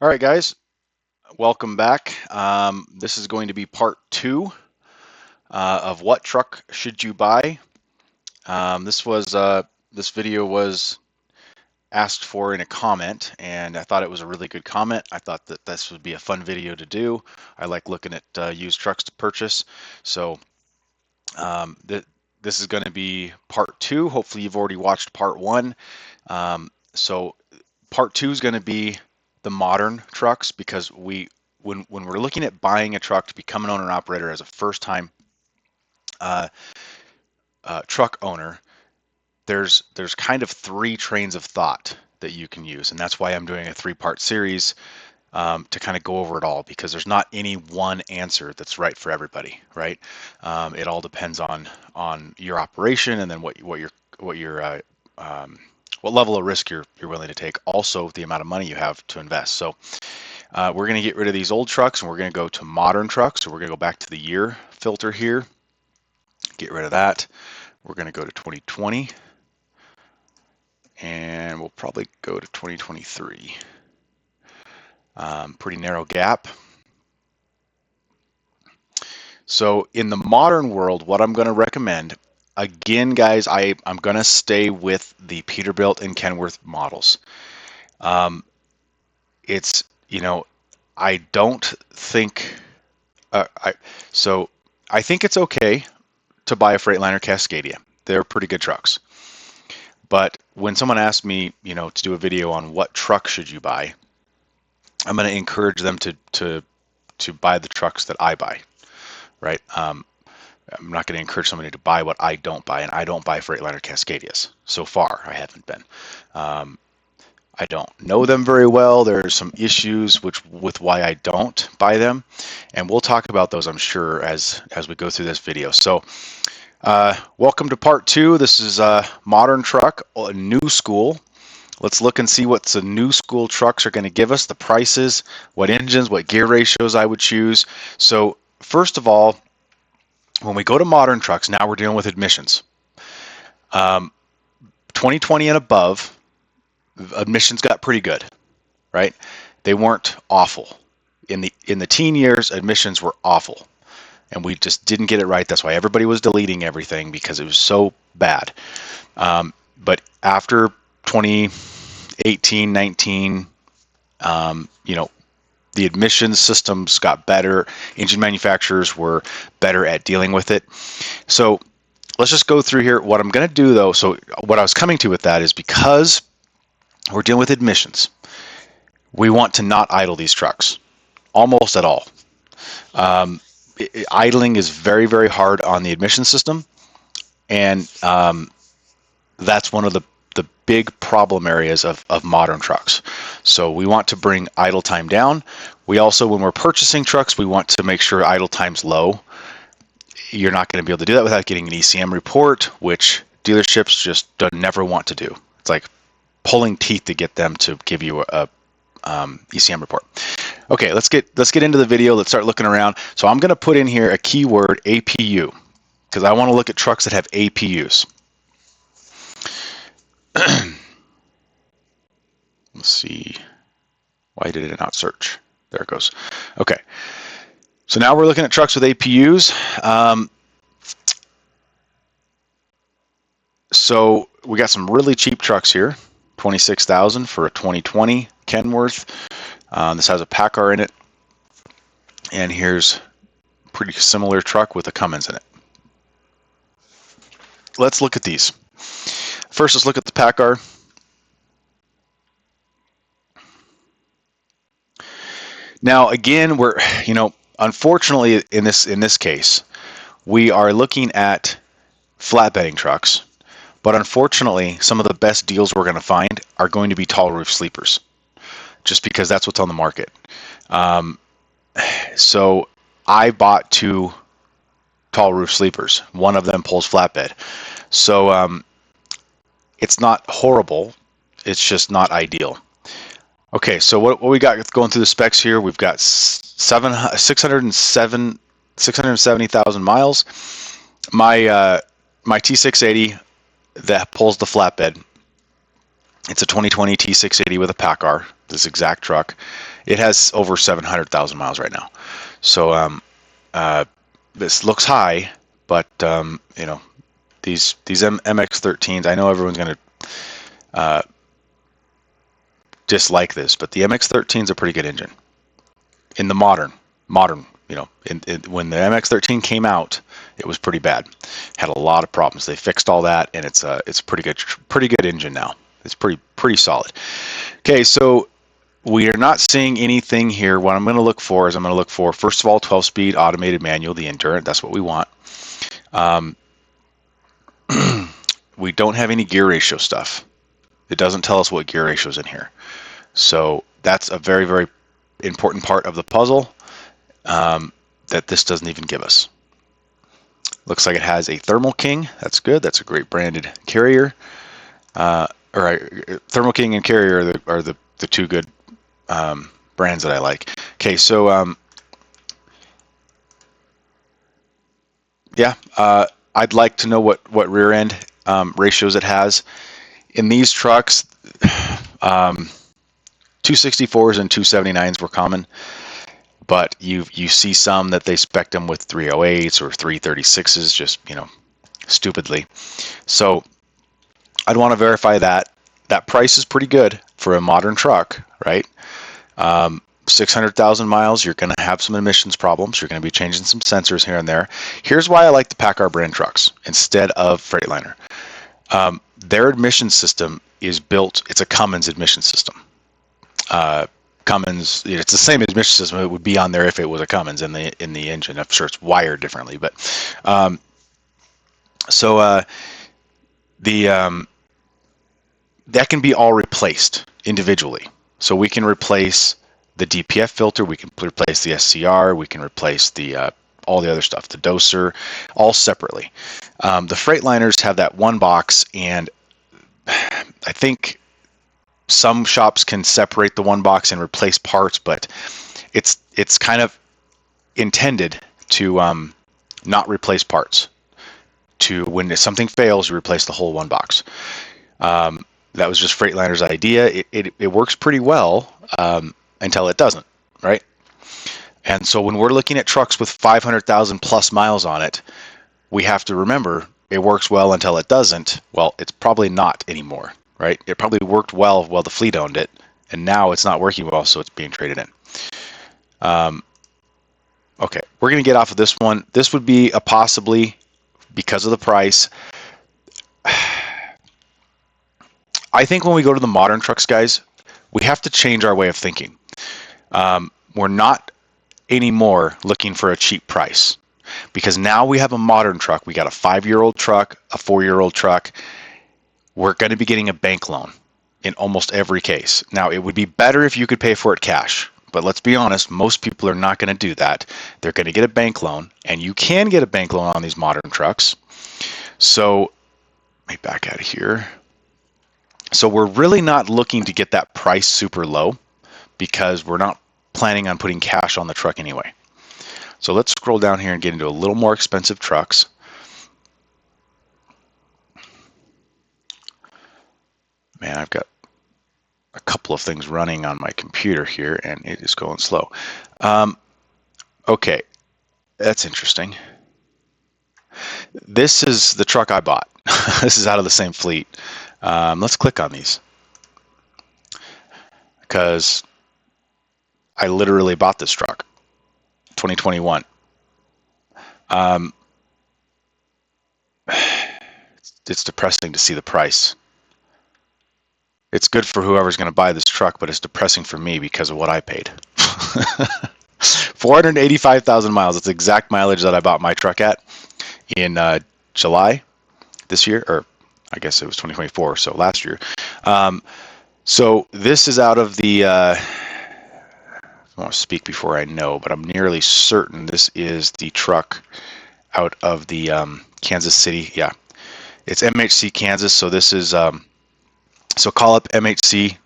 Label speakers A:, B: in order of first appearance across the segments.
A: All right, guys, welcome back. This is going to be part two of what truck should you buy. This video was asked for in a comment, and I thought it was a really good comment. I thought that this would be a fun video to do. I like looking at used trucks to purchase, so this is going to be part two. Hopefully, you've already watched part one. So part two is going to be the modern trucks, because when we're looking at buying a truck to become an owner operator as a first time truck owner, there's kind of three trains of thought that you can use, and that's why I'm doing a three-part series to kind of go over it all, because there's not any one answer that's right for everybody, right? It all depends on your operation, and then what level of risk you're willing to take. Also, the amount of money you have to invest. So we're going to get rid of these old trucks, and we're going to go to modern trucks. So we're going to go back to the year filter here, get rid of that. We're going to go to 2020, and we'll probably go to 2023. Pretty narrow gap. So in the modern world, what I'm going to recommend, again, guys, I'm going to stay with the Peterbilt and Kenworth models. It's, I don't think, I think it's okay to buy a Freightliner Cascadia. They're pretty good trucks. But when someone asks me, to do a video on what truck should you buy, I'm going to encourage them to buy the trucks that I buy, right? I'm not going to encourage somebody to buy what I don't buy, and I don't buy Freightliner Cascadias. So far, I haven't been. I don't know them very well. There's some issues with why I don't buy them, and we'll talk about those, I'm sure, as we go through this video. So welcome to part two. This is a modern truck, a new school. Let's look and see what the new school trucks are going to give us, the prices, what engines, what gear ratios I would choose. So first of all, when we go to modern trucks, now we're dealing with emissions. 2020 and above, emissions got pretty good, right? They weren't awful. In the teen years, emissions were awful, and we just didn't get it right. That's why everybody was deleting everything, because it was so bad. But after 2018, 19, the emissions systems got better. Engine manufacturers were better at dealing with it. So let's just go through here. What I'm going to do, though, so what I was coming to with that is, because we're dealing with emissions, we want to not idle these trucks almost at all. Idling is very, very hard on the emission system, and that's one of the big problem areas of modern trucks. So we want to bring idle time down. We also, when we're purchasing trucks, we want to make sure idle time's low. You're not going to be able to do that without getting an ECM report, which dealerships just never want to do. It's like pulling teeth to get them to give you a ECM report. Okay, let's get into the video. Let's start looking around. So I'm going to put in here a keyword, APU, because I want to look at trucks that have APUs. Let's see. Why did it not search? There it goes. Okay. So now we're looking at trucks with APUs. So we got some really cheap trucks here. $26,000 for a 2020 Kenworth. This has a Packard in it. And here's a pretty similar truck with a Cummins in it. Let's look at these. First, let's look at the Packard. Now, again, we're, unfortunately, in this case, we are looking at flatbedding trucks, but unfortunately, some of the best deals we're going to find are going to be tall roof sleepers, just because that's what's on the market. So I bought two tall roof sleepers. One of them pulls flatbed. So it's not horrible. It's just not ideal. Okay, so what we got going through the specs here, we've got 670,000 miles. My T680 that pulls the flatbed It's a 2020 T680 with a PACCAR, this exact truck. It has over 700,000 miles right now. So this looks high, but you know, these MX-13s, I know everyone's going to dislike this, but the MX-13 is a pretty good engine in the modern. You know, when the MX-13 came out, it was pretty bad. Had a lot of problems. They fixed all that, and it's a pretty good engine now. It's pretty solid. Okay, so we are not seeing anything here. What I'm going to look for is first of all 12-speed automated manual, the Endurant. That's what we want. We don't have any gear ratio stuff. It doesn't tell us what gear ratio is in here. So that's a very, very important part of the puzzle that this doesn't even give us. Looks like it has a Thermal King. That's good. That's a great branded carrier. Thermal King and Carrier are the two good brands that I like. Okay, so yeah, I'd like to know what rear end ratios it has. In these trucks, 264s and 279s were common, but you see some that they spec them with 308s or 336s, just, you know, stupidly. So I'd want to verify that. That price is pretty good for a modern truck, right? 600,000 miles, you're going to have some emissions problems. You're going to be changing some sensors here and there. Here's why I like the PACCAR brand trucks instead of Freightliner. Their admission system is built, it's a Cummins admission system. Cummins, it's the same admission system it would be on there if it was a Cummins in the engine. I'm sure it's wired differently, but that can be all replaced individually. So we can replace the DPF filter, we can replace the SCR, we can replace the all the other stuff, the doser, all separately. The Freightliners have that one box, and I think some shops can separate the one box and replace parts, but it's kind of intended to not replace parts. To when something fails, you replace the whole one box. That was just Freightliner's idea. It works pretty well until it doesn't, right? And so when we're looking at trucks with 500,000 plus miles on it, we have to remember it works well until it doesn't. Well, it's probably not anymore, right? It probably worked well while the fleet owned it, and now it's not working well, so it's being traded in. Okay, we're going to get off of this one. This would be a possibly, because of the price. I think when we go to the modern trucks, guys, we have to change our way of thinking. We're not anymore looking for a cheap price, because now we have a modern truck. We got a 5-year-old truck, a 4-year-old truck. We're going to be getting a bank loan in almost every case. Now, it would be better if you could pay for it cash, but let's be honest, most people are not going to do that. They're going to get a bank loan, and you can get a bank loan on these modern trucks. So let me back out of here. So we're really not looking to get that price super low, because we're not planning on putting cash on the truck anyway. So let's scroll down here and get into a little more expensive trucks. Man, I've got a couple of things running on my computer here, and it is going slow. Okay, that's interesting. This is the truck I bought. This is out of the same fleet. Let's click on these, because I literally bought this truck, 2021. It's depressing to see the price. It's good for whoever's going to buy this truck, but it's depressing for me because of what I paid. 485,000 miles. It's the exact mileage that I bought my truck at in July this year, or I guess it was 2024, so last year. So this is out of the, I want to speak before I know, but I'm nearly certain this is the truck out of the Kansas City. Yeah, it's MHC Kansas. So this is, so call up MHC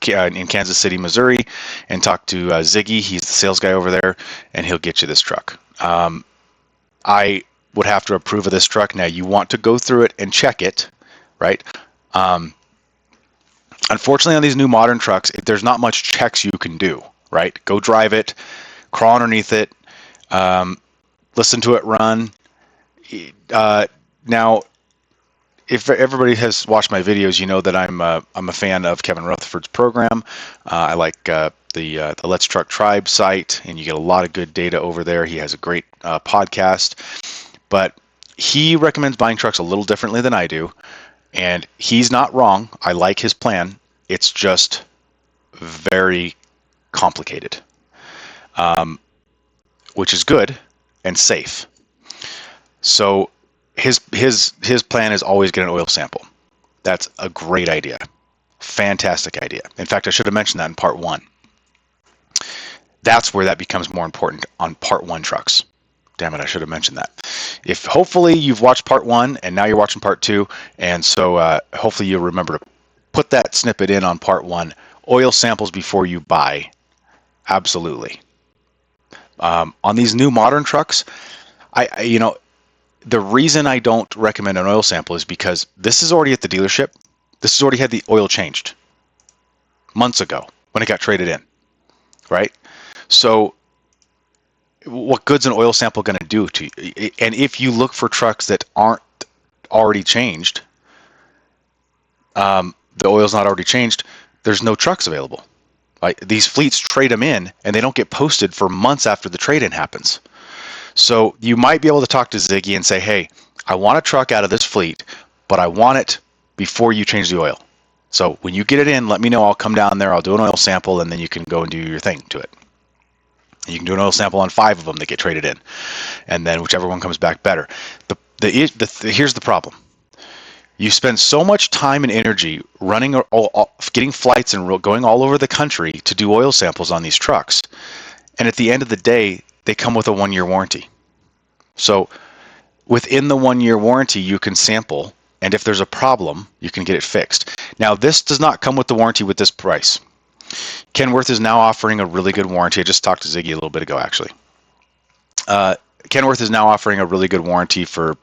A: in Kansas City, Missouri, and talk to Ziggy. He's the sales guy over there, and he'll get you this truck. I would have to approve of this truck. Now, you want to go through it and check it, right? Unfortunately, on these new modern trucks, there's not much checks you can do, right? Go drive it, crawl underneath it, um, listen to it run. Now, if everybody has watched my videos, you know that I'm a fan of Kevin Rutherford's program. I like the Let's Truck Tribe site, and you get a lot of good data over there. He has a great podcast, but he recommends buying trucks a little differently than I do, and he's not wrong. I like his plan. It's just very complicated, which is good and safe. So his plan is always get an oil sample. That's a great idea. Fantastic idea. In fact, I should have mentioned that in part one. That's where that becomes more important on part one trucks. Damn it, I should have mentioned that. If hopefully you've watched part one and now you're watching part two, and so hopefully you'll remember to put that snippet in on part one. Oil samples before you buy. Absolutely. On these new modern trucks, the reason I don't recommend an oil sample is because this is already at the dealership. This has already had the oil changed months ago when it got traded in, right? So what good's an oil sample going to do to you? And if you look for trucks that aren't already changed, the oil's not already changed, there's no trucks available. Right? These fleets trade them in and they don't get posted for months after the trade-in happens. So you might be able to talk to Ziggy and say, hey, I want a truck out of this fleet, but I want it before you change the oil. So when you get it in, let me know. I'll come down there. I'll do an oil sample, and then you can go and do your thing to it. You can do an oil sample on 5 of them that get traded in, and then whichever one comes back better. Here's the problem. You spend so much time and energy running, getting flights and going all over the country to do oil samples on these trucks, and at the end of the day, they come with a 1-year warranty. So within the 1-year warranty, you can sample, and if there's a problem, you can get it fixed. Now, this does not come with the warranty with this price. Kenworth is now offering a really good warranty. I just talked to Ziggy a little bit ago, actually. Kenworth is now offering a really good warranty for,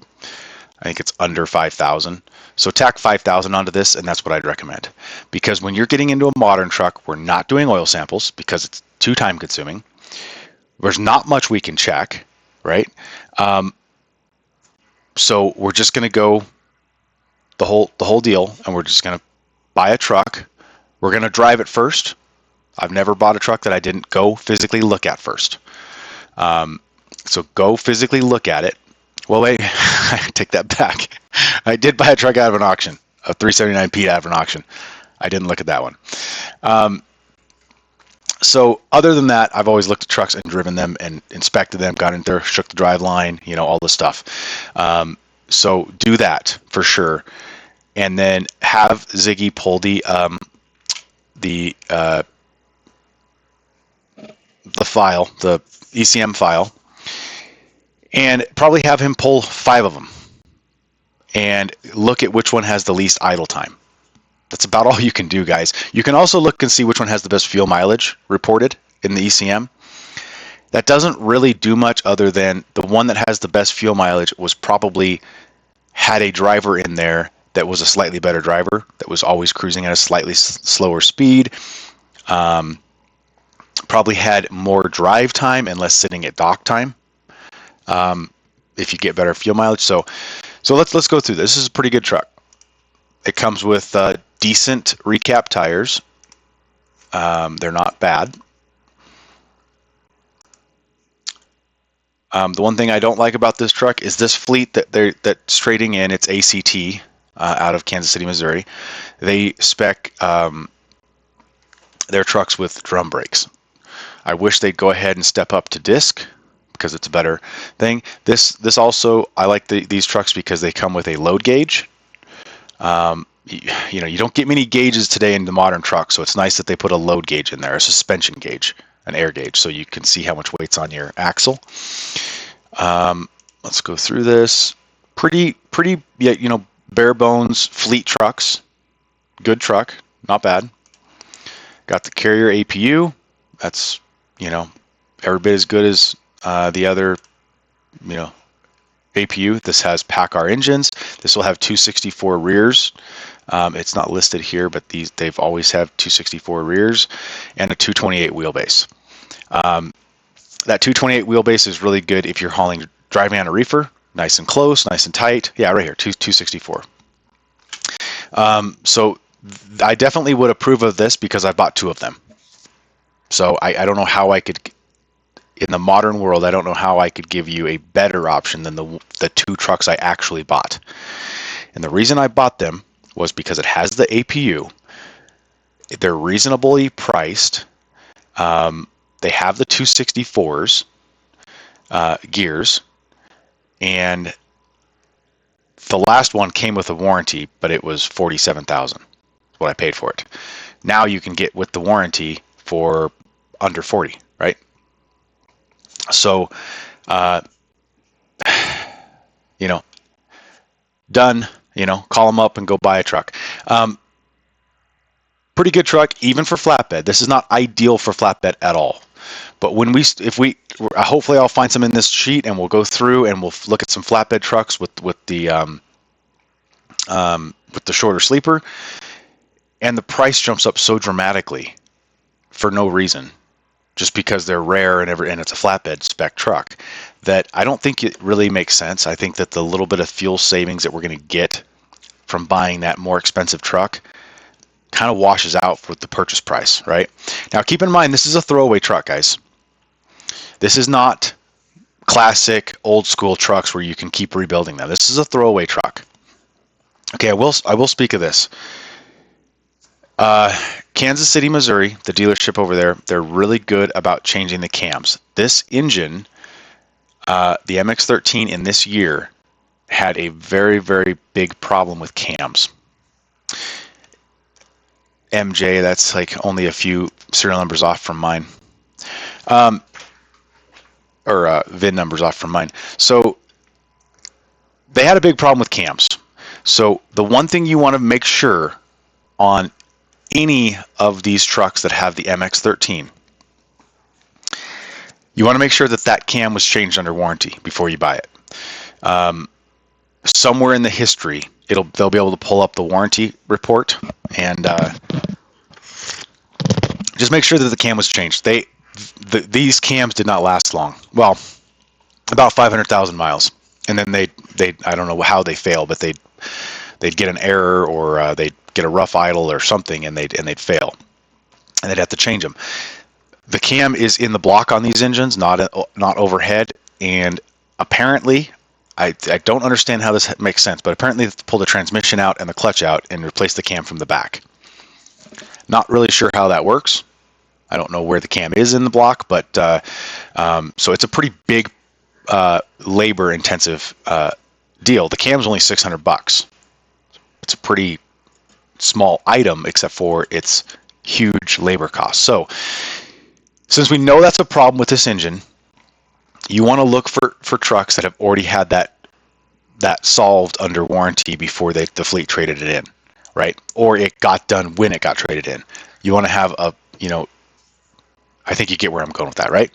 A: I think it's under $5,000. So tack $5,000 onto this, and that's what I'd recommend. Because when you're getting into a modern truck, we're not doing oil samples because it's too time consuming. There's not much we can check, right? So we're just going to go the whole deal, and we're just going to buy a truck. We're going to drive it first. I've never bought a truck that I didn't go physically look at first. So go physically look at it. Well, wait, I take that back. I did buy a truck out of an auction, a 379P out of an auction. I didn't look at that one. So other than that, I've always looked at trucks and driven them and inspected them, got in there, shook the drive line, all this stuff. So do that for sure. And then have Ziggy pull the file, the ECM file, and probably have him pull 5 of them and look at which one has the least idle time. That's about all you can do, guys. You can also look and see which one has the best fuel mileage reported in the ECM. That doesn't really do much other than the one that has the best fuel mileage was probably had a driver in there that was a slightly better driver, that was always cruising at a slightly slower speed, probably had more drive time and less sitting at dock time, if you get better fuel mileage. So let's go through this. This is a pretty good truck. It comes with decent recap tires. They're not bad. The one thing I don't like about this truck is this fleet that's trading in. It's ACT out of Kansas City, Missouri. They spec their trucks with drum brakes. I wish they'd go ahead and step up to disc because it's a better thing. This also, I like these trucks because they come with a load gauge. You don't get many gauges today in the modern truck, so it's nice that they put a load gauge in there, a suspension gauge, an air gauge, so you can see how much weight's on your axle. Let's go through this. Pretty, bare bones fleet trucks. Good truck, not bad. Got the Carrier APU. That's, every bit as good as the other, APU. This has PACCAR engines. This will have 264 rears. It's not listed here, but they've always have 264 rears and a 228 wheelbase. That 228 wheelbase is really good if you're driving on a reefer, nice and close, nice and tight. Yeah, right here, 264. So I definitely would approve of this because I bought 2 of them. So I don't know how I could, in the modern world, I don't know how I could give you a better option than the 2 trucks I actually bought. And the reason I bought them was because it has the APU. They're reasonably priced. They have the 264s gears, and the last one came with a warranty, but it was $47,000. What I paid for it. Now you can get with the warranty for under 40, right? So, done. Call them up and go buy a truck. Pretty good truck, even for flatbed. This is not ideal for flatbed at all. But hopefully I'll find some in this sheet, and we'll go through and we'll look at some flatbed trucks with the shorter sleeper, and the price jumps up so dramatically for no reason, just because they're rare and it's a flatbed spec truck, that I don't think it really makes sense. I think that the little bit of fuel savings that we're going to get from buying that more expensive truck kind of washes out with the purchase price, right? Now, keep in mind, this is a throwaway truck, guys. This is not classic old school trucks where you can keep rebuilding them. This is a throwaway truck. Okay, I will speak of this. Kansas City, Missouri, the dealership over there, they're really good about changing the cams. This engine, the MX-13 in this year, had a very, very big problem with cams. MJ, that's like only a few serial numbers off from mine. Or VIN numbers off from mine. So they had a big problem with cams. So the one thing you want to make sure on any of these trucks that have the MX-13, you want to make sure that cam was changed under warranty before you buy it. Somewhere in the history, they'll be able to pull up the warranty report and just make sure that the cam was changed. These cams did not last long. Well, about 500,000 miles, and then they I don't know how they fail, but they'd get an error, or they'd get a rough idle or something, and they'd fail, and they'd have to change them. The cam is in the block on these engines, not overhead, and apparently, I don't understand how this makes sense, but apparently they have to pull the transmission out and the clutch out and replace the cam from the back. Not really sure how that works. I don't know where the cam is in the block, but so it's a pretty big labor-intensive deal. The cam's only $600. It's a pretty small item, except for its huge labor costs. So, since we know that's a problem with this engine, you want to look for trucks that have already had that solved under warranty before the fleet traded it in, right? Or it got done when it got traded in. You want to have I think you get where I'm going with that, right?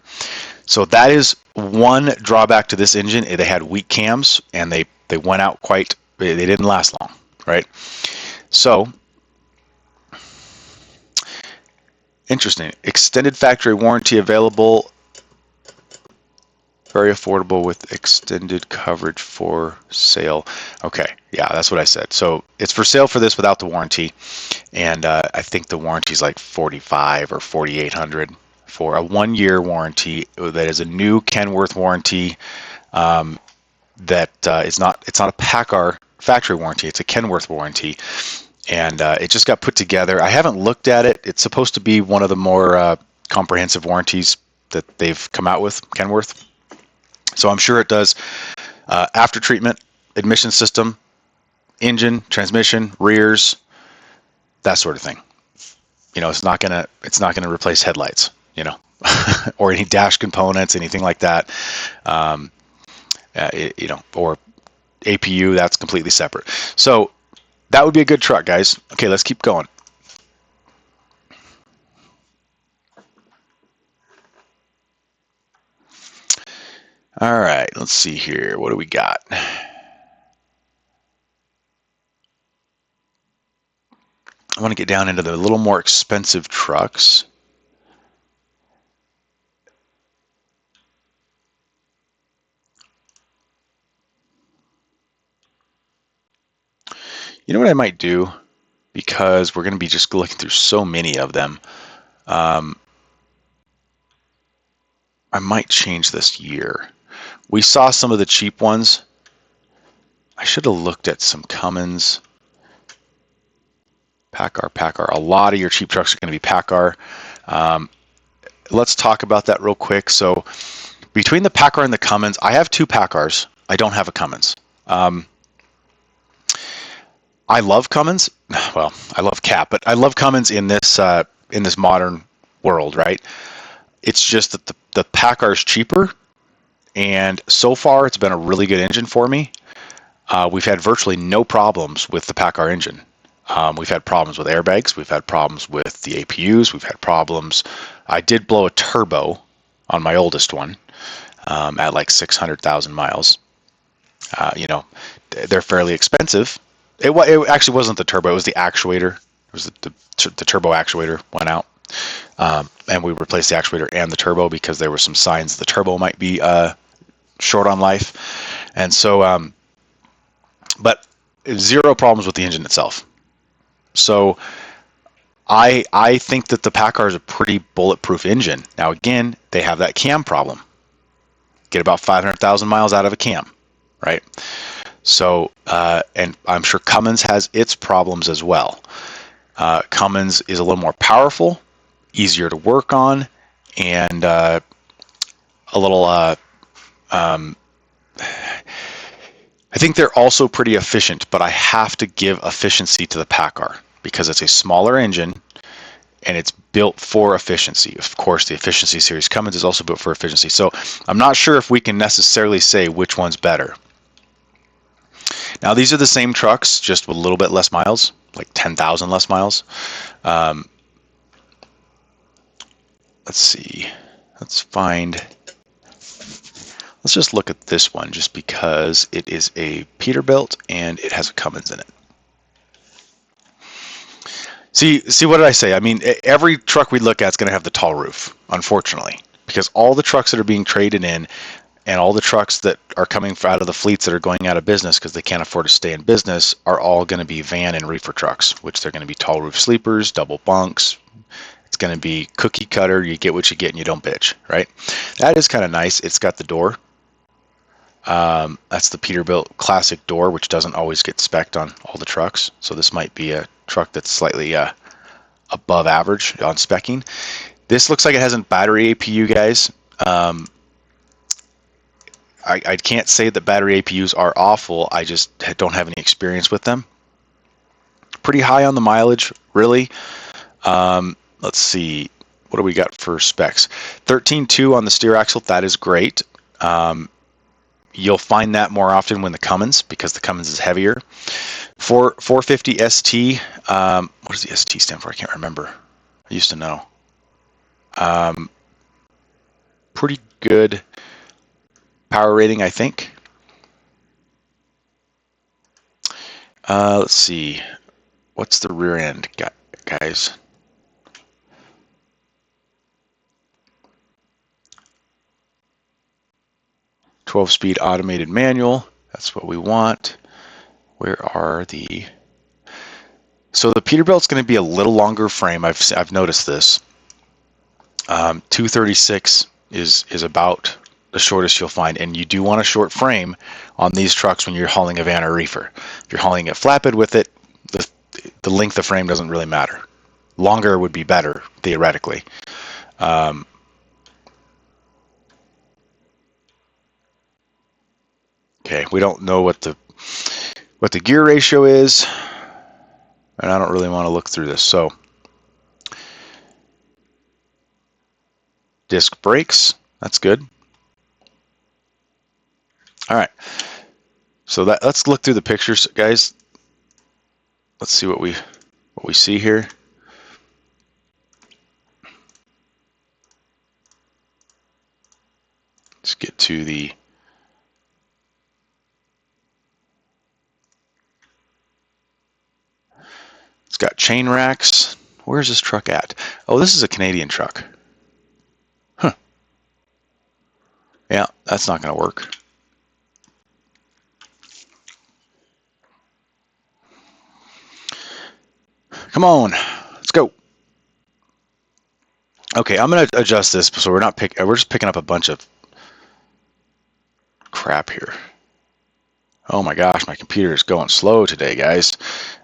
A: So that is one drawback to this engine. They had weak cams, and they went out they didn't last long, right? So, interesting. Extended factory warranty available. Very affordable with extended coverage for sale. Okay, yeah, that's what I said. So it's for sale for this without the warranty, and I think the warranty is like $4,500 or $4,800 for a 1-year warranty. That is a new Kenworth warranty. It's not a PACCAR factory warranty. It's a Kenworth warranty, and it just got put together. I haven't looked at it. It's supposed to be one of the more comprehensive warranties that they've come out with, Kenworth. So I'm sure it does after treatment, admission system, engine, transmission, rears, that sort of thing. It's not gonna replace headlights, or any dash components, anything like that. Or APU, that's completely separate. So that would be a good truck, guys. Okay, let's keep going. All right, let's see here. What do we got? I want to get down into the little more expensive trucks. You know what I might do? Because we're going to be just looking through so many of them. I might change this year. We saw some of the cheap ones. I should have looked at some Cummins. PACCAR. A lot of your cheap trucks are going to be PACCAR. Let's talk about that real quick. So between the PACCAR and the Cummins, I have two PACCARs. I don't have a Cummins. I love Cummins. Well, I love Cap, but I love Cummins in this modern world, right? It's just that the PACCAR is cheaper, and so far it's been a really good engine for me. We've had virtually no problems with the PACCAR engine. We've had problems with airbags. We've had problems with the APUs. We've had problems. I did blow a turbo on my oldest one at like 600,000 miles. They're fairly expensive. It actually wasn't the turbo. It was the actuator. It was the turbo actuator went out. And we replaced the actuator and the turbo because there were some signs the turbo might be short on life. And so, but zero problems with the engine itself. So I think that the PACCAR is a pretty bulletproof engine. Now, again, they have that cam problem. Get about 500,000 miles out of a cam, right? So, and I'm sure Cummins has its problems as well. Cummins is a little more powerful, easier to work on, and a little, I think they're also pretty efficient, but I have to give efficiency to the PACCAR because it's a smaller engine and it's built for efficiency. Of course, the efficiency series Cummins is also built for efficiency. So I'm not sure if we can necessarily say which one's better. Now, these are the same trucks, just with a little bit less miles, like 10,000 less miles. Let's see. Let's just look at this one just because it is a Peterbilt and it has a Cummins in it. See, what did I say? I mean, every truck we look at is going to have the tall roof, unfortunately, because all the trucks that are being traded in and all the trucks that are coming out of the fleets that are going out of business because they can't afford to stay in business are all going to be van and reefer trucks, which they're going to be tall roof sleepers, double bunks. It's going to be cookie cutter. You get what you get and you don't bitch, right? That is kind of nice. It's got the door. That's the Peterbilt classic door, which doesn't always get spec'd on all the trucks. So this might be a truck that's slightly above average on specking. This looks like it has a battery APU, guys. I can't say that battery APUs are awful. I just don't have any experience with them. Pretty high on the mileage, really. Let's see. What do we got for specs? 13.2 on the steer axle. That is great. You'll find that more often when the Cummins, because the Cummins is heavier. 450 ST. What does the ST stand for? I can't remember. I used to know. Pretty good power rating, I think. Let's see. What's the rear end, guys? "12-speed automated manual." That's what we want. Where are the... So the Peterbilt's going to be a little longer frame. I've noticed this. 236 is about the shortest you'll find, and you do want a short frame on these trucks when you're hauling a van or reefer. If you're hauling a flatbed with it, the length of frame doesn't really matter. Longer would be better, theoretically. Okay, we don't know what the gear ratio is, and I don't really want to look through this. So, disc brakes, that's good. All right, so let's look through the pictures, guys. Let's see what we see here. Let's get to the chain racks. Where's this truck at? Oh, this is a Canadian truck. Huh. Yeah, that's not going to work. Come on, let's go. Okay, I'm going to adjust this so we're just picking up a bunch of crap here. Oh my gosh, my computer is going slow today, guys.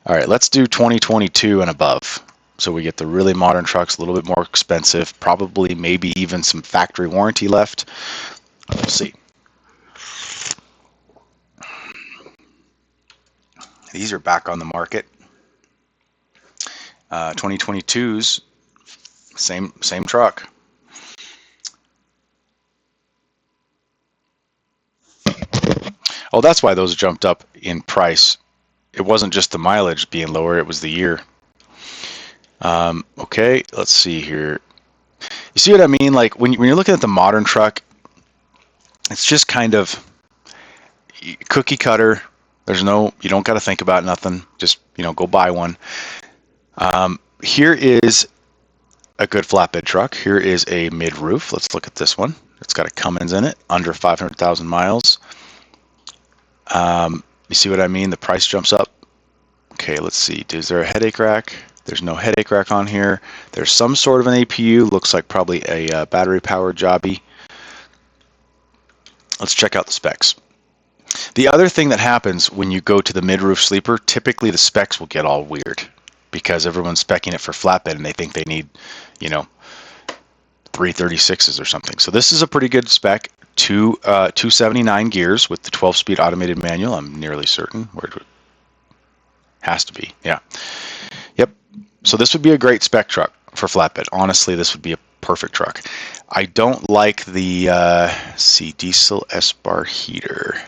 A: All right, let's do 2022 and above. So we get the really modern trucks, a little bit more expensive, probably maybe even some factory warranty left. We'll see. These are back on the market. 2022's same truck. Oh, that's why those jumped up in price. It wasn't just the mileage being lower, it was the year. Okay, let's see here. You see what I mean? Like when you're looking at the modern truck, it's just kind of cookie cutter. You don't got to think about nothing. Just, go buy one. Here is a good flatbed truck. Here is a mid-roof. Let's look at this one. It's got a Cummins in it, under 500,000 miles. You see what I mean? The price jumps up. Okay, let's see. Is there a headache rack? There's no headache rack on here. There's some sort of an APU. Looks like probably a battery-powered jobby. Let's check out the specs. The other thing that happens when you go to the mid-roof sleeper, typically the specs will get all weird because everyone's specing it for flatbed and they think they need, 336s or something. So this is a pretty good spec. 279 gears with the 12-speed automated manual. I'm nearly certain. Where it has to be. Yeah. Yep. So this would be a great spec truck for flatbed. Honestly, this would be a perfect truck. I don't like the diesel S-bar heater.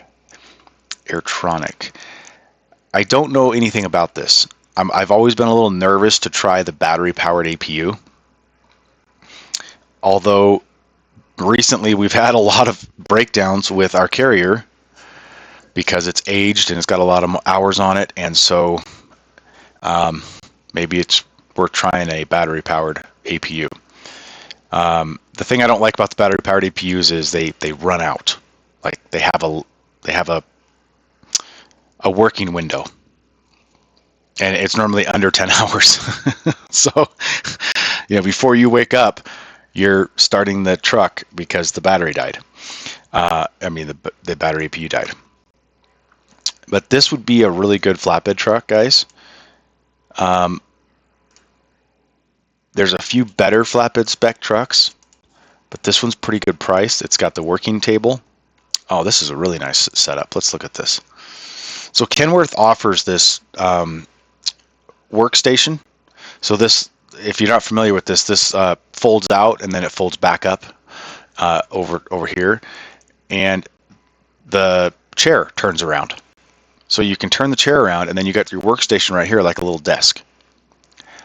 A: Airtronic. I don't know anything about this. I've always been a little nervous to try the battery-powered APU. Although recently we've had a lot of breakdowns with our carrier because it's aged and it's got a lot of hours on it, and so maybe it's worth trying a battery-powered APU. The thing I don't like about the battery-powered APUs is they run out. Like they have a working window, and it's normally under 10 hours. So, before you wake up, you're starting the truck because the battery died. The battery APU died. But this would be a really good flatbed truck, guys. There's a few better flatbed spec trucks, but this one's pretty good priced. It's got the working table. Oh, this is a really nice setup. Let's look at this. So Kenworth offers this workstation. So this, if you're not familiar with this folds out and then it folds back up over here, and the chair turns around. So you can turn the chair around, and then you got your workstation right here, like a little desk.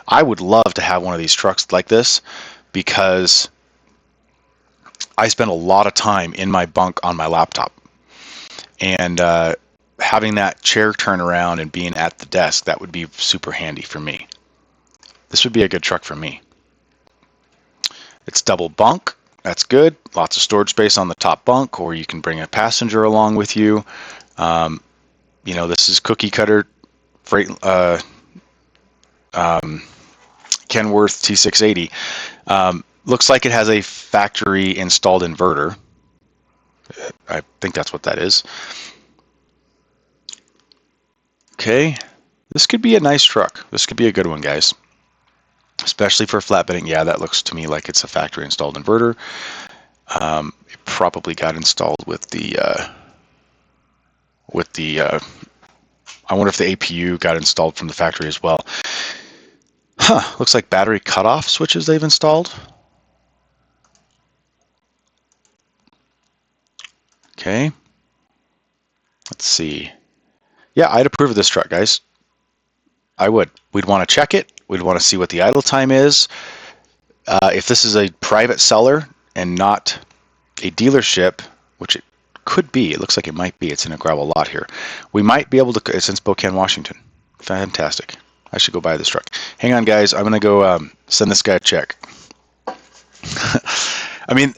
A: I would love to have one of these trucks like this because I spend a lot of time in my bunk on my laptop, and having that chair turn around and being at the desk, that would be super handy for me. This would be a good truck for me. It's double bunk. That's good. Lots of storage space on the top bunk, or you can bring a passenger along with you. This is cookie cutter freight, Kenworth T680. Looks like it has a factory installed inverter. I think that's what that is. Okay, this could be a nice truck. This could be a good one, guys. Especially for flatbedding. Yeah, that looks to me like it's a factory installed inverter. It probably got installed with the I wonder if the APU got installed from the factory as well. Looks like battery cutoff switches they've installed. Okay. Let's see. Yeah, I'd approve of this truck, guys. I would. We'd want to check it. We'd want to see what the idle time is. If this is a private seller and not a dealership, which it could be, it looks like it might be. It's in a gravel lot here. We might be able to. It's in Spokane, Washington. Fantastic. I should go buy this truck. Hang on, guys. I'm gonna go send this guy a check. I mean,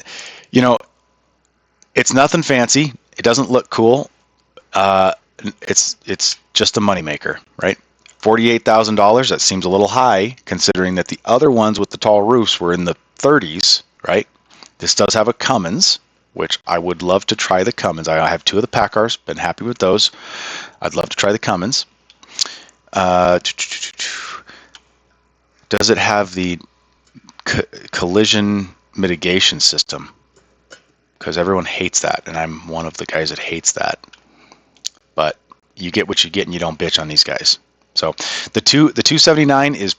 A: you know, it's nothing fancy. It doesn't look cool. Uh, it's just a moneymaker, right? $48,000. That seems a little high considering that the other ones with the tall roofs were in the 30s, right? This does have a Cummins, which I would love to try the Cummins. I have two of the Packars, been happy with those. I'd love to try the Cummins. Does it have the collision mitigation system? Because everyone hates that, and I'm one of the guys that hates that. But you get what you get, and you don't bitch on these guys. So the 279 is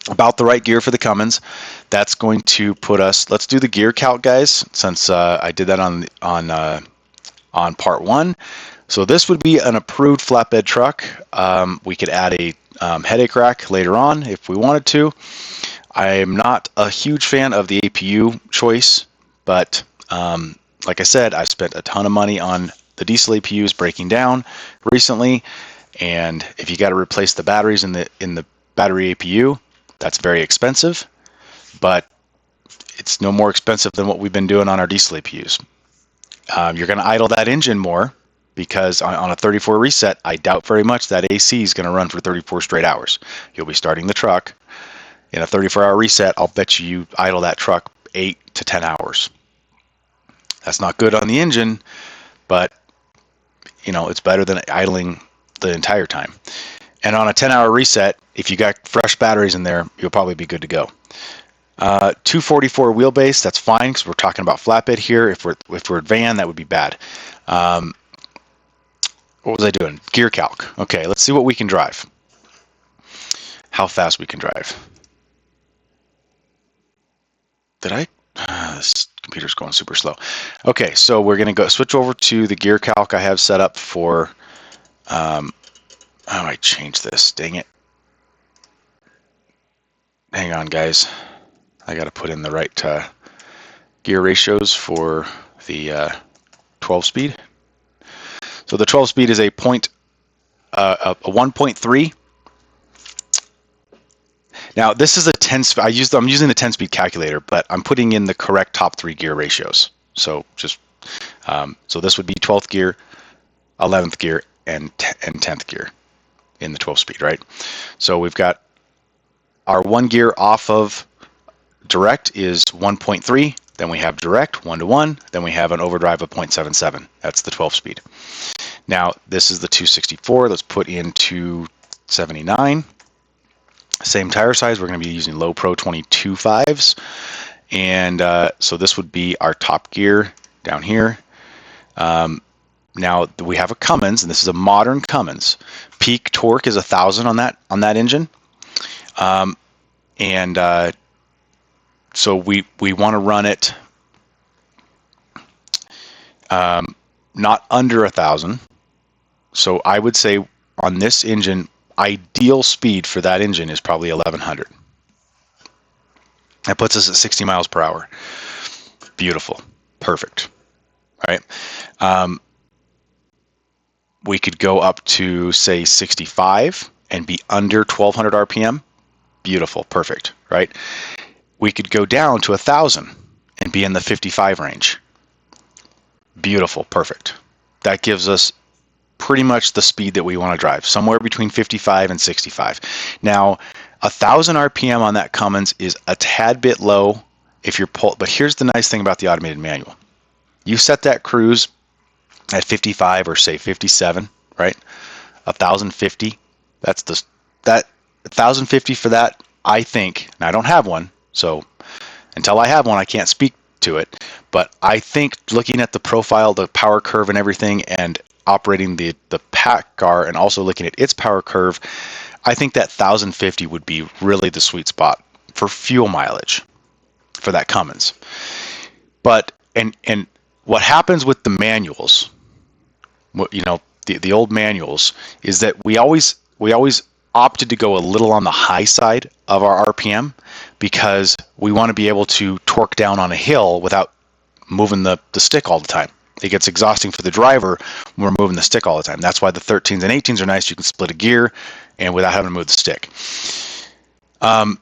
A: about the right gear for the Cummins. That's going to put us. Let's do the gear count, guys, since I did that on part one. So this would be an approved flatbed truck. We could add a headache rack later on if we wanted to. I am not a huge fan of the APU choice, but like I said, I spent a ton of money on the diesel APUs breaking down recently, and if you got to replace the batteries in the battery APU, that's very expensive, but it's no more expensive than what we've been doing on our diesel APUs. You're going to idle that engine more because on a 34 reset, I doubt very much that AC is going to run for 34 straight hours. You'll be starting the truck. In a 34-hour reset, I'll bet you idle that truck 8 to 10 hours. That's not good on the engine, but you know, it's better than idling the entire time. And on a 10-hour reset, if you got fresh batteries in there, you'll probably be good to go. 244 wheelbase, that's fine because we're talking about flatbed here. If we're van, that would be bad. What was I doing? Gear calc. Okay, let's see what we can drive. How fast we can drive. Did I? This computer's going super slow. Okay, so we're going to go switch over to the gear calc I have set up for. Oh, I changed this. Dang it. Hang on, guys. I got to put in the right gear ratios for the 12 speed. So the 12 speed is a 1.3. Now this is a 10. I'm using the 10-speed calculator, but I'm putting in the correct top 3 gear ratios. So just so this would be 12th gear, 11th gear, and 10th gear in the 12 speed, right? So we've got our 1 gear off of direct is 1.3. Then we have direct 1-to-1. Then we have an overdrive of 0.77. That's the 12 speed. Now this is the 264. Let's put in 279. Same tire size. We're going to be using low pro 22.5s, and so this would be our top gear down here. Now we have a Cummins, and this is a modern Cummins. Peak torque is 1,000 on that engine, and so we want to run it not under 1,000. So I would say on this engine, ideal speed for that engine is probably 1,100. That puts us at 60 miles per hour. Beautiful, perfect. All right. We could go up to say 65 and be under 1,200 RPM. Beautiful, perfect, right? We could go down to 1,000 and be in the 55 range. Beautiful, perfect. That gives us pretty much the speed that we want to drive, somewhere between 55 and 65. Now, 1,000 RPM on that Cummins is a tad bit low if you're but here's the nice thing about the automated manual. You set that cruise at 55 or say 57, right? 1,050. That 1,050 for that, I think. Now I don't have one, so until I have one, I can't speak to it. But I think looking at the profile, the power curve, and everything, and operating the Packard and also looking at its power curve, I think that 1,050 would be really the sweet spot for fuel mileage for that Cummins. But and what happens with the manuals, you know, the old manuals, is that we always opted to go a little on the high side of our RPM because we want to be able to torque down on a hill without moving the stick all the time. It gets exhausting for the driver when we're moving the stick all the time. That's why the 13s and 18s are nice. You can split a gear and without having to move the stick. Um,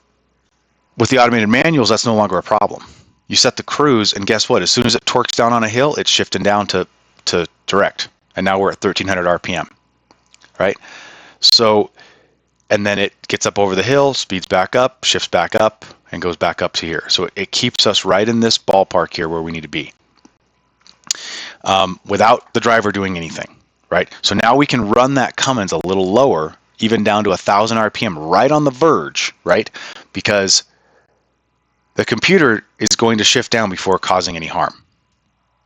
A: with the automated manuals, that's no longer a problem. You set the cruise, and guess what? As soon as it torques down on a hill, it's shifting down to direct, and now we're at 1300 RPM, right? So, and then it gets up over the hill, speeds back up, shifts back up, and goes back up to here. So it keeps us right in this ballpark here where we need to be, without the driver doing anything, right? So now we can run that Cummins a little lower, even down to 1000 RPM, right on the verge, right? Because the computer is going to shift down before causing any harm.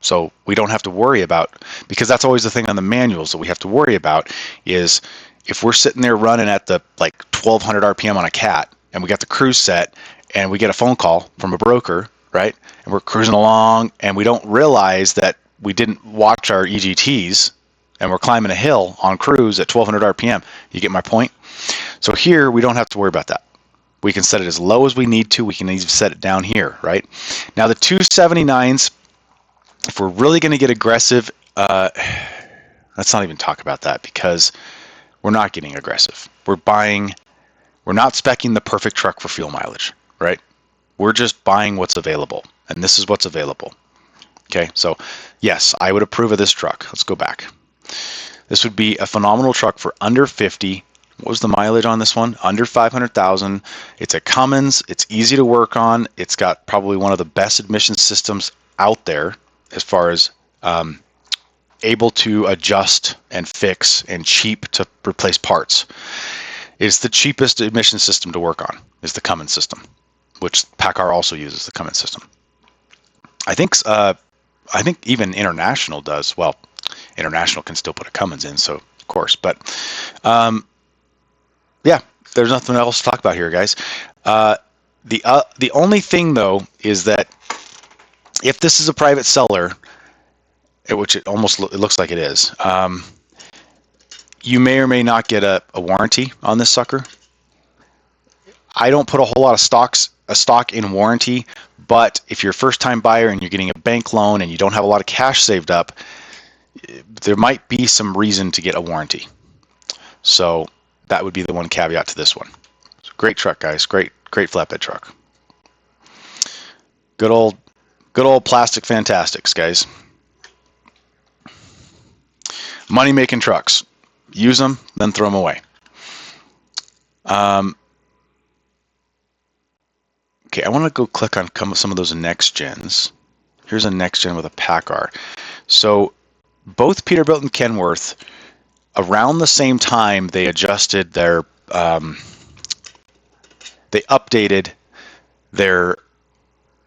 A: So we don't have to worry about, because that's always the thing on the manuals that we have to worry about is if we're sitting there running at the like 1200 RPM on a cat and we got the cruise set and we get a phone call from a broker, right? And we're cruising along and we don't realize that we didn't watch our EGTs and we're climbing a hill on cruise at 1200 RPM. You get my point? So here we don't have to worry about that. We can set it as low as we need to. We can even set it down here, right? Now the 279s, if we're really going to get aggressive, let's not even talk about that because we're not getting aggressive. We're not speccing the perfect truck for fuel mileage, right? We're just buying what's available, and this is what's available. Okay, so yes, I would approve of this truck. Let's go back. This would be a phenomenal truck for under 50. What was the mileage on this one? Under 500,000. It's a Cummins. It's easy to work on. It's got probably one of the best emission systems out there as far as able to adjust and fix and cheap to replace parts. It's the cheapest emission system to work on is the Cummins system, which PACCAR also uses the Cummins system. I think even International does. Well, International can still put a Cummins in, so of course. But yeah, there's nothing else to talk about here, guys. The only thing though is that if this is a private seller, which it looks like it is, you may or may not get a warranty on this sucker. I don't put a whole lot of stock in warranty, but if you're a first-time buyer and you're getting a bank loan and you don't have a lot of cash saved up, there might be some reason to get a warranty. So that would be the one caveat to this one. So great truck, guys. Great flatbed truck. Good old plastic fantastics, guys. Money-making trucks. Use them, then throw them away. Okay, I want to go click on some of those next gens. Here's a next gen with a PACCAR. So both Peterbilt and Kenworth, around the same time, they adjusted they updated their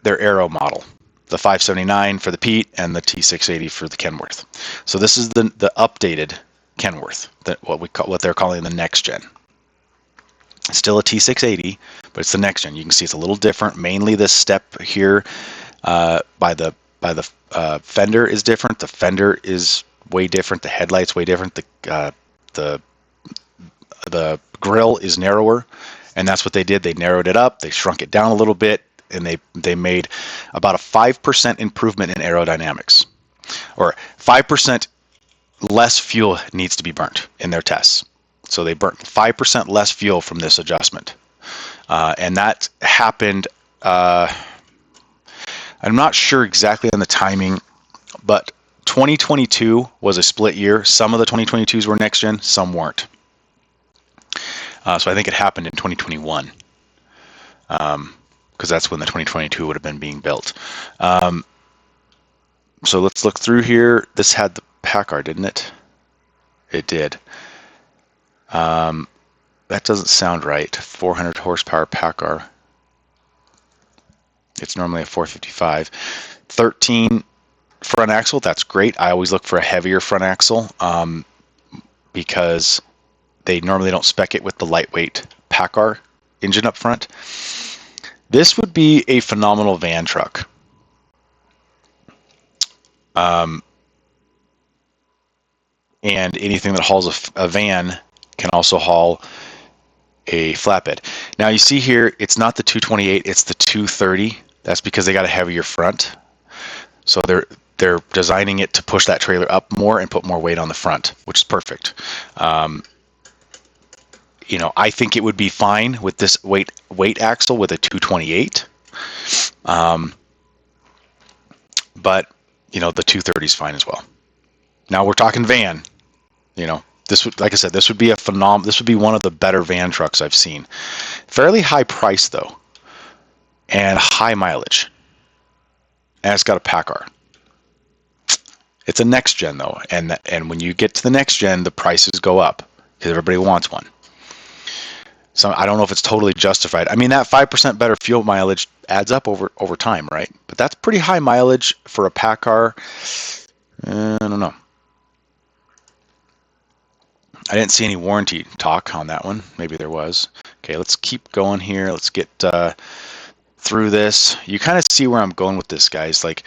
A: aero model, the 579 for the Pete and the T680 for the Kenworth. So this is the updated Kenworth, what they're calling the next gen. It's still a T680, but it's the next gen. You can see it's a little different. Mainly this step here by the fender is different. The fender is way different. The headlight's way different. The grill is narrower, and that's what they did. They narrowed it up. They shrunk it down a little bit, and they made about a 5% improvement in aerodynamics, or 5% less fuel needs to be burnt in their tests. So they burnt 5% less fuel from this adjustment. And that happened, I'm not sure exactly on the timing, but 2022 was a split year. Some of the 2022s were next gen, some weren't. So I think it happened in 2021, because that's when the 2022 would have been being built. So let's look through here. This had the PACCAR, didn't it? It did. That doesn't sound right. 400 horsepower PACCAR. It's normally a 455. 13 front axle, that's great. I always look for a heavier front axle because they normally don't spec it with the lightweight PACCAR engine up front. This would be a phenomenal van truck. And anything that hauls a van can also haul a flatbed. Now you see here, it's not the 228, it's the 230. That's because they got a heavier front. So they're designing it to push that trailer up more and put more weight on the front, which is perfect. I think it would be fine with this weight axle with a 228. But the 230 is fine as well. Now we're talking van. This would, like I said, this would be this would be one of the better van trucks I've seen. Fairly high price though, and high mileage. And it's got a PACCAR. It's a next gen though, and when you get to the next gen, the prices go up because everybody wants one. So I don't know if it's totally justified. I mean, that 5% better fuel mileage adds up over time, right? But that's pretty high mileage for a PACCAR. I don't know. I didn't see any warranty talk on that one. Maybe there was. Okay, let's keep going here. Let's get through this. You kind of see where I'm going with this, guys. Like,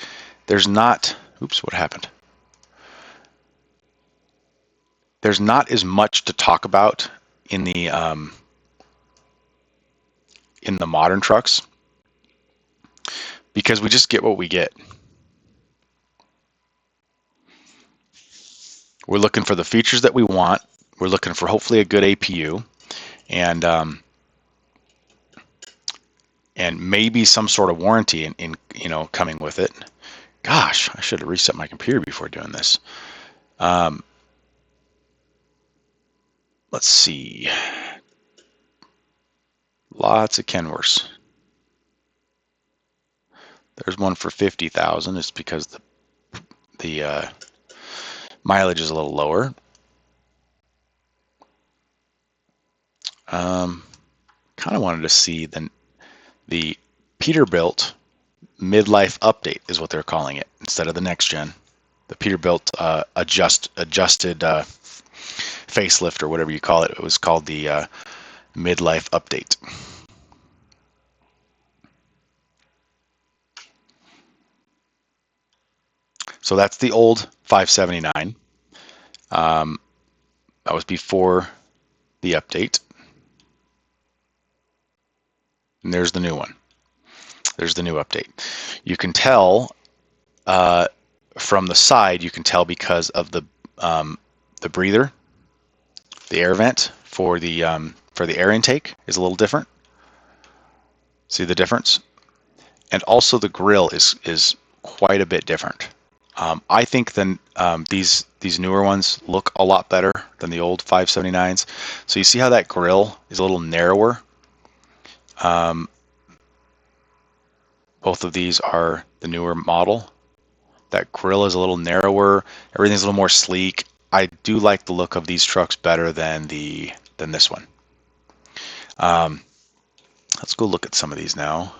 A: there's not... Oops, what happened? There's not as much to talk about in the modern trucks because we just get what we get. We're looking for the features that we want. We're looking for hopefully a good APU and maybe some sort of warranty in coming with it. Gosh, I should have reset my computer before doing this. Let's see. Lots of Kenworths. There's one for 50,000. It's because the mileage is a little lower. Kind of wanted to see the Peterbilt midlife update is what they're calling it instead of the next gen. The Peterbilt adjusted facelift or whatever you call it. It was called the midlife update. So that's the old 579. That was before the update. And there's the new one. There's the new update. You can tell from the side. You can tell because of the breather, the air vent for the air intake is a little different. See the difference? And also the grill is quite a bit different. I think then these newer ones look a lot better than the old 579s. So you see how that grill is a little narrower. Both of these are the newer model. That grill is a little narrower. Everything's a little more sleek. I do like the look of these trucks better than this one. Let's go look at some of these now.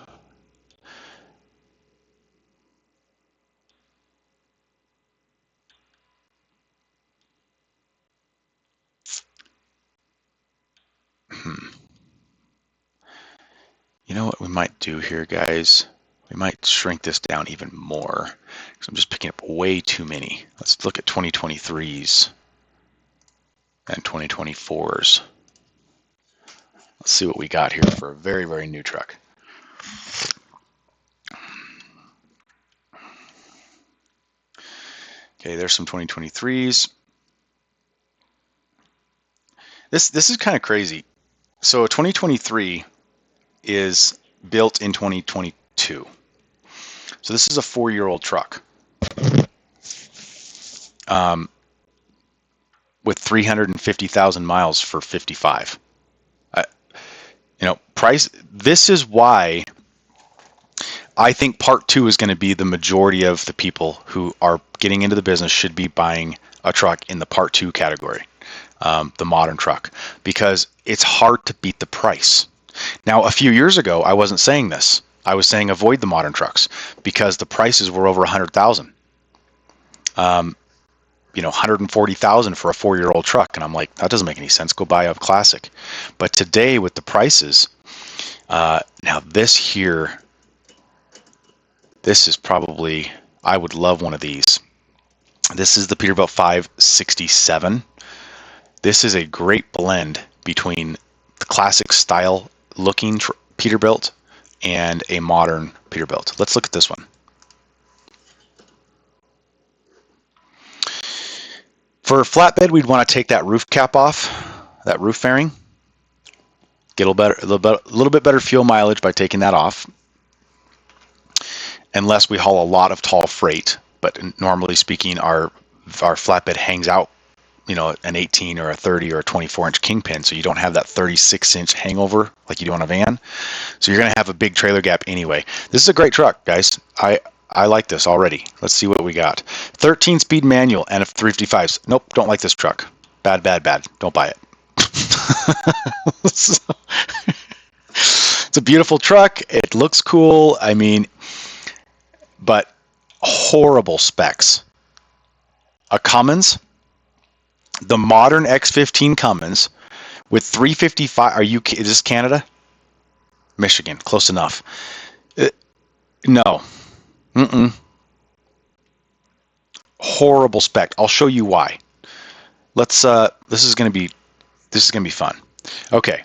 A: You know what we might do here, guys? We might shrink this down even more because I'm just picking up way too many. Let's look at 2023s and 2024s. Let's see what we got here for a very, very new truck. Okay, there's some 2023s. This is kind of crazy. So a 2023 is built in 2022. So this is a 4-year-old truck with 350,000 miles for 55. Price. This is why I think part 2 is going to be the majority of the people who are getting into the business should be buying a truck in the part 2 category, the modern truck, because it's hard to beat the price. Now, a few years ago, I wasn't saying this. I was saying avoid the modern trucks because the prices were over 100,000. 140,000 for a 4-year-old truck, and I'm like, that doesn't make any sense. Go buy a classic. But today, with the prices, now this here, this is probably, I would love one of these. This is the Peterbilt 567. This is a great blend between the classic style looking Peterbilt and a modern Peterbilt. Let's look at this one. For a flatbed, we'd want to take that roof cap off, that roof fairing. Get a little bit better fuel mileage by taking that off, unless we haul a lot of tall freight. But normally speaking, our flatbed hangs out, an 18 or a 30 or a 24-inch kingpin, so you don't have that 36-inch hangover like you do on a van. So you're going to have a big trailer gap anyway. This is a great truck, guys. I like this already. Let's see what we got. 13-speed manual and a 355s. Nope, don't like this truck. Bad, bad, bad. Don't buy it. So, it's a beautiful truck. It looks cool. I mean, but horrible specs. A Cummins, the modern X15 Cummins with 355. Is this Canada? Michigan, close enough. No. Mm-mm. Horrible spec. I'll show you why. This is going to be fun. Okay.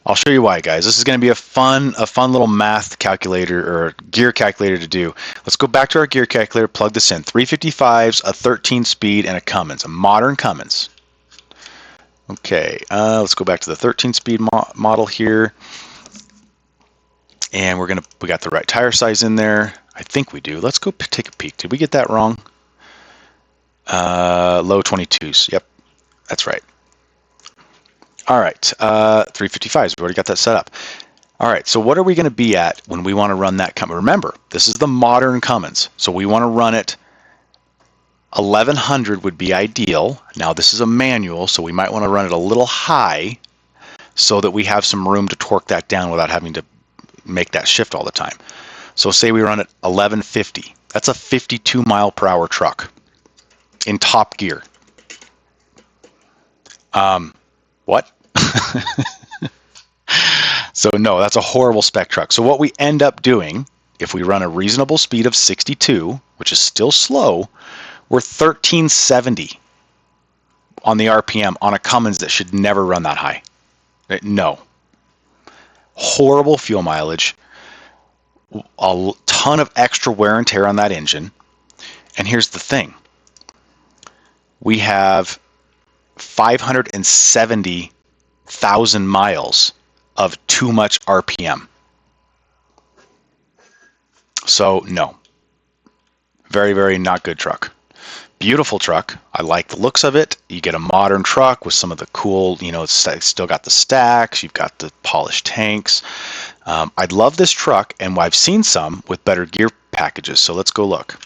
A: I'll show you why, guys. This is going to be a fun little math calculator or gear calculator to do. Let's go back to our gear calculator, plug this in. 355s, a 13-speed, and a Cummins, a modern Cummins. Okay, let's go back to the 13-speed model here. And we got the right tire size in there. I think we do. Let's go take a peek. Did we get that wrong? Low 22s. Yep, that's right. All right, 355s. We already got that set up. All right, so what are we going to be at when we want to run that Cummins? Remember, this is the modern Cummins, so we want to run it 1100 would be ideal. Now this is a manual, so we might want to run it a little high so that we have some room to torque that down without having to make that shift all the time. So say we run it 1150. That's a 52 mile per hour truck in top gear. What? So no, that's a horrible spec truck. So what we end up doing, if we run a reasonable speed of 62, which is still slow, we're 1370 on the RPM on a Cummins that should never run that high. No. Horrible fuel mileage, a ton of extra wear and tear on that engine. And here's the thing. We have 570,000 miles of too much RPM. So no, very, very not good truck. Beautiful truck. I like the looks of it. You get a modern truck with some of the cool, it's still got the stacks. You've got the polished tanks. I'd love this truck, and I've seen some with better gear packages. So let's go look.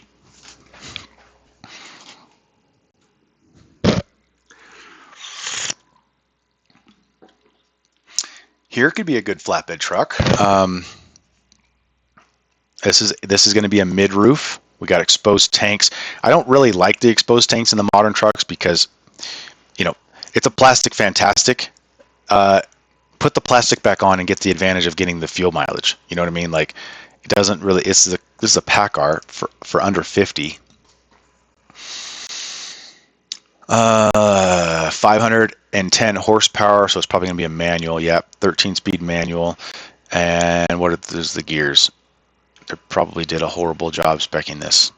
A: Here could be a good flatbed truck. This is going to be a mid-roof. We got exposed tanks. I don't really like the exposed tanks in the modern trucks because, it's a plastic fantastic. Put the plastic back on and get the advantage of getting the fuel mileage. You know what I mean? Like, it doesn't really. This is a PACCAR for under 50. 510 horsepower, so it's probably going to be a manual. Yep, 13-speed manual. And what are the gears? They probably did a horrible job speccing this.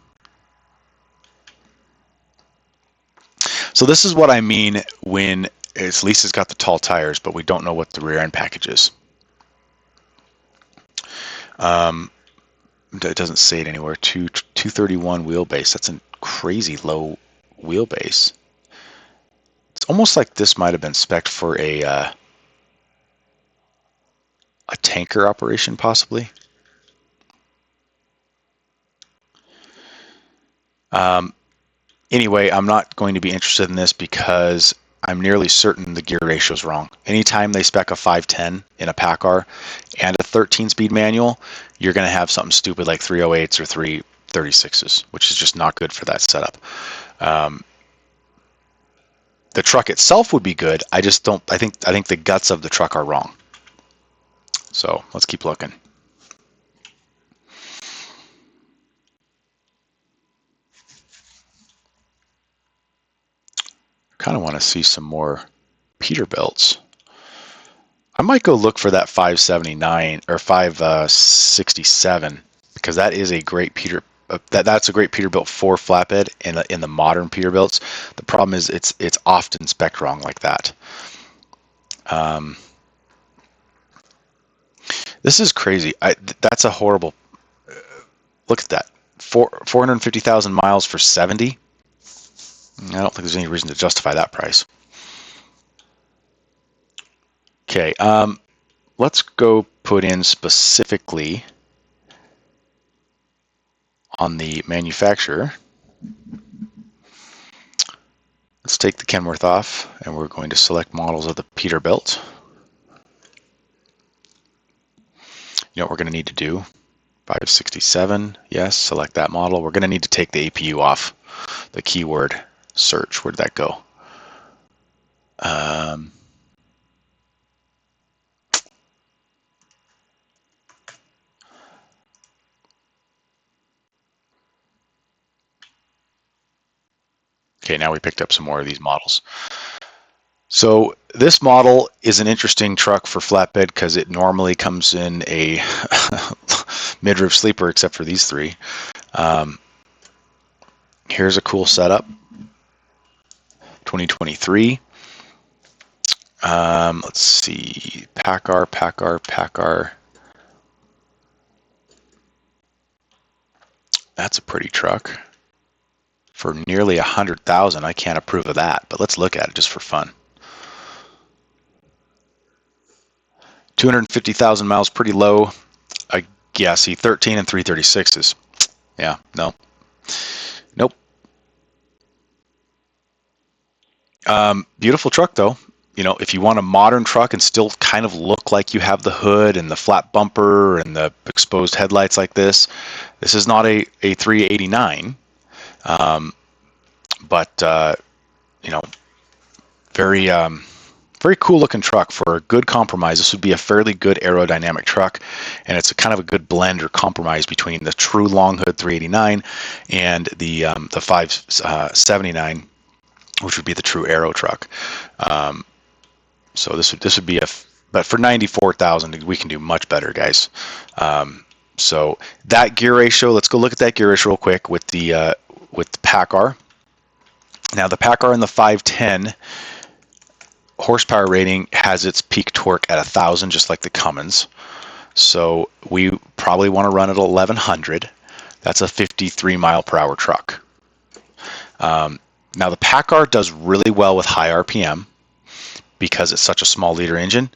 A: So this is what I mean when at least it's got the tall tires, but we don't know what the rear end package is. It doesn't say it anywhere. 231 wheelbase. That's a crazy low wheelbase. It's almost like this might have been spec'd for a tanker operation, possibly. Anyway, I'm not going to be interested in this because I'm nearly certain the gear ratio is wrong. Anytime they spec a 510 in a PACCAR and a 13-speed manual, you're going to have something stupid like 308s or 336s, which is just not good for that setup. The truck itself would be good. I just don't. I think the guts of the truck are wrong. So let's keep looking. Kind of want to see some more Peterbilts. I might go look for that 579 or 567 because that is a great that's a great Peterbilt for flatbed in the modern Peterbilts. The problem is it's often spec'd wrong like that. This is crazy. That's a horrible. Look at that. 450,000 miles for 70. I don't think there's any reason to justify that price. Okay, let's go put in specifically on the manufacturer. Let's take the Kenworth off, and we're going to select models of the Peterbilt. You know what we're going to need to do? 567, yes, select that model. We're going to need to take the APU off the keyword search. Where did that go? Okay, now we picked up some more of these models. So this model is an interesting truck for flatbed because it normally comes in a midroof sleeper, except for these three. Here's a cool setup. 2023. Let's see. PACCAR. That's a pretty truck. For nearly 100,000, I can't approve of that, but let's look at it just for fun. 250,000 miles, pretty low. Yeah, see, 13 and 336s. Yeah, no. Nope. Beautiful truck, though. You know, if you want a modern truck and still kind of look like you have the hood and the flat bumper and the exposed headlights like this is not a 389. But you know, very very cool looking truck for a good compromise. This would be a fairly good aerodynamic truck, and it's a kind of a good blend or compromise between the true long hood 389 and the 579, which would be the true aero truck. So this would be but for 94,000 we can do much better, guys. So that gear ratio, let's go look at that gear ratio real quick with the PACCAR. Now the PACCAR in the 510 horsepower rating has its peak torque at 1,000, just like the Cummins. So we probably want to run at 1,100. That's a 53 mile per hour truck. Now the PACCAR does really well with high RPM because it's such a small liter engine.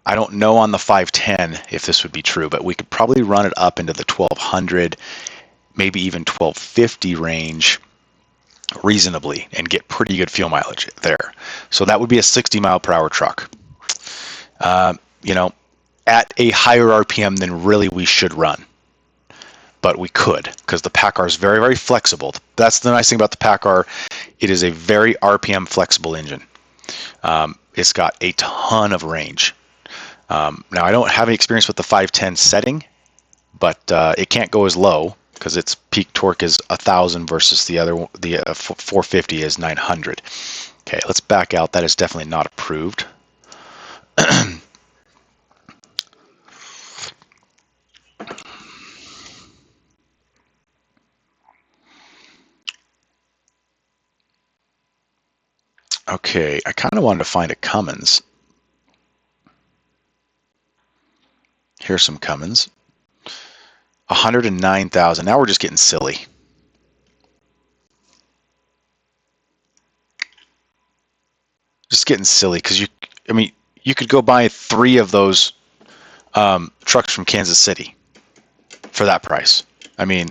A: I don't know on the 510 if this would be true, but we could probably run it up into the 1,200, maybe even 1,250 range reasonably and get pretty good fuel mileage there. So that would be a 60 mile per hour truck. You know, at a higher RPM than really we should run. But we could, because the PACCAR is very, very flexible. That's the nice thing about the PACCAR. It is a very RPM flexible engine. It's got a ton of range. Now, I don't have any experience with the 510 setting, but it can't go as low because its peak torque is 1,000 versus the 450 is 900. Okay, let's back out. That is definitely not approved. Okay, I kind of wanted to find a Cummins. Here's some Cummins. 109,000. Now we're just getting silly. Just getting silly because you could go buy 3 of those trucks from Kansas City for that price. I mean,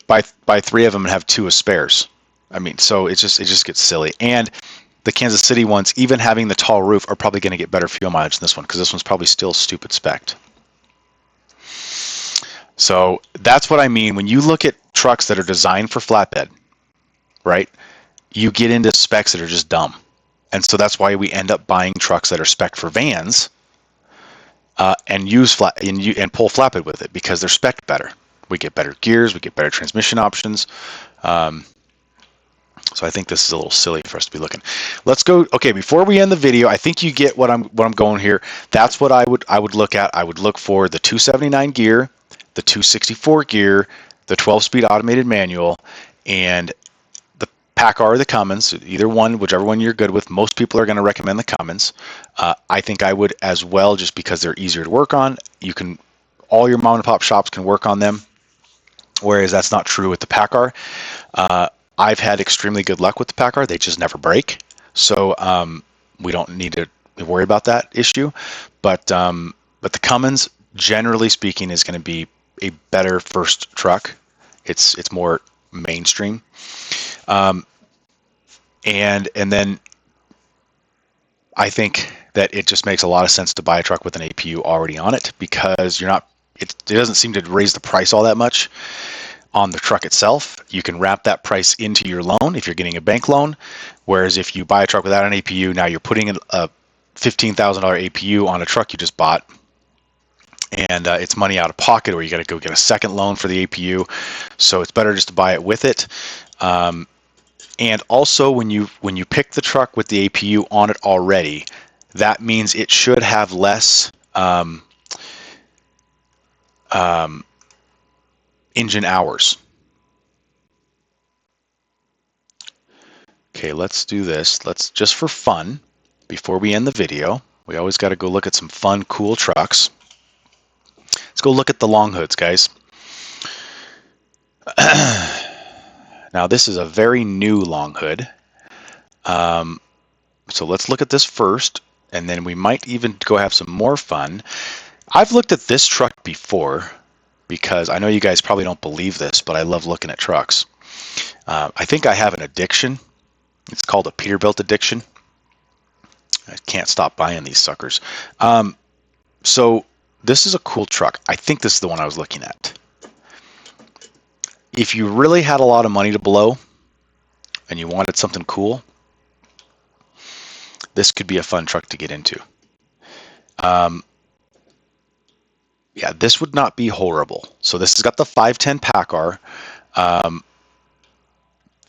A: buy 3 of them and have 2 as spares. I mean, so it just gets silly. And the Kansas City ones, even having the tall roof, are probably going to get better fuel mileage than this one because this one's probably still stupid spec'd. So that's what I mean when you look at trucks that are designed for flatbed, right? You get into specs that are just dumb. And so that's why we end up buying trucks that are spec'd for vans and pull flatbed with it because they're spec'd better. We get better gears, we get better transmission options. So I think this is a little silly for us to be looking. Let's go. Okay, before we end the video, I think you get what I'm going here. That's what I would look at. I would look for the 279 gear, the 264 gear, the 12-speed automated manual, and the PACCAR or the Cummins, either one, whichever one you're good with. Most people are going to recommend the Cummins. I think I would as well, just because they're easier to work on. All your mom and pop shops can work on them, whereas that's not true with the PACCAR. I've had extremely good luck with the PACCAR. They just never break. So we don't need to worry about that issue. But the Cummins, generally speaking, is going to be a better first truck. It's more mainstream. And then I think that it just makes a lot of sense to buy a truck with an APU already on it, because it doesn't seem to raise the price all that much on the truck itself. You can wrap that price into your loan if you're getting a bank loan, whereas if you buy a truck without an APU, now you're putting a $15,000 APU on a truck you just bought, and it's money out of pocket, or you got to go get a second loan for the APU. So it's better just to buy it with it. And also, when you pick the truck with the APU on it already, that means it should have less engine hours. Okay, let's do this. Let's, just for fun, before we end the video, we always got to go look at some fun, cool trucks. Let's go look at the long hoods, guys. Now, this is a very new long hood. So let's look at this first, and then we might even go have some more fun. I've looked at this truck before, because I know you guys probably don't believe this, but I love looking at trucks. I think I have an addiction. It's called a Peterbilt addiction. I can't stop buying these suckers. So this is a cool truck. I think this is the one I was looking at. If you really had a lot of money to blow and you wanted something cool, this could be a fun truck to get into. Yeah, this would not be horrible. So this has got the 510 PACCAR,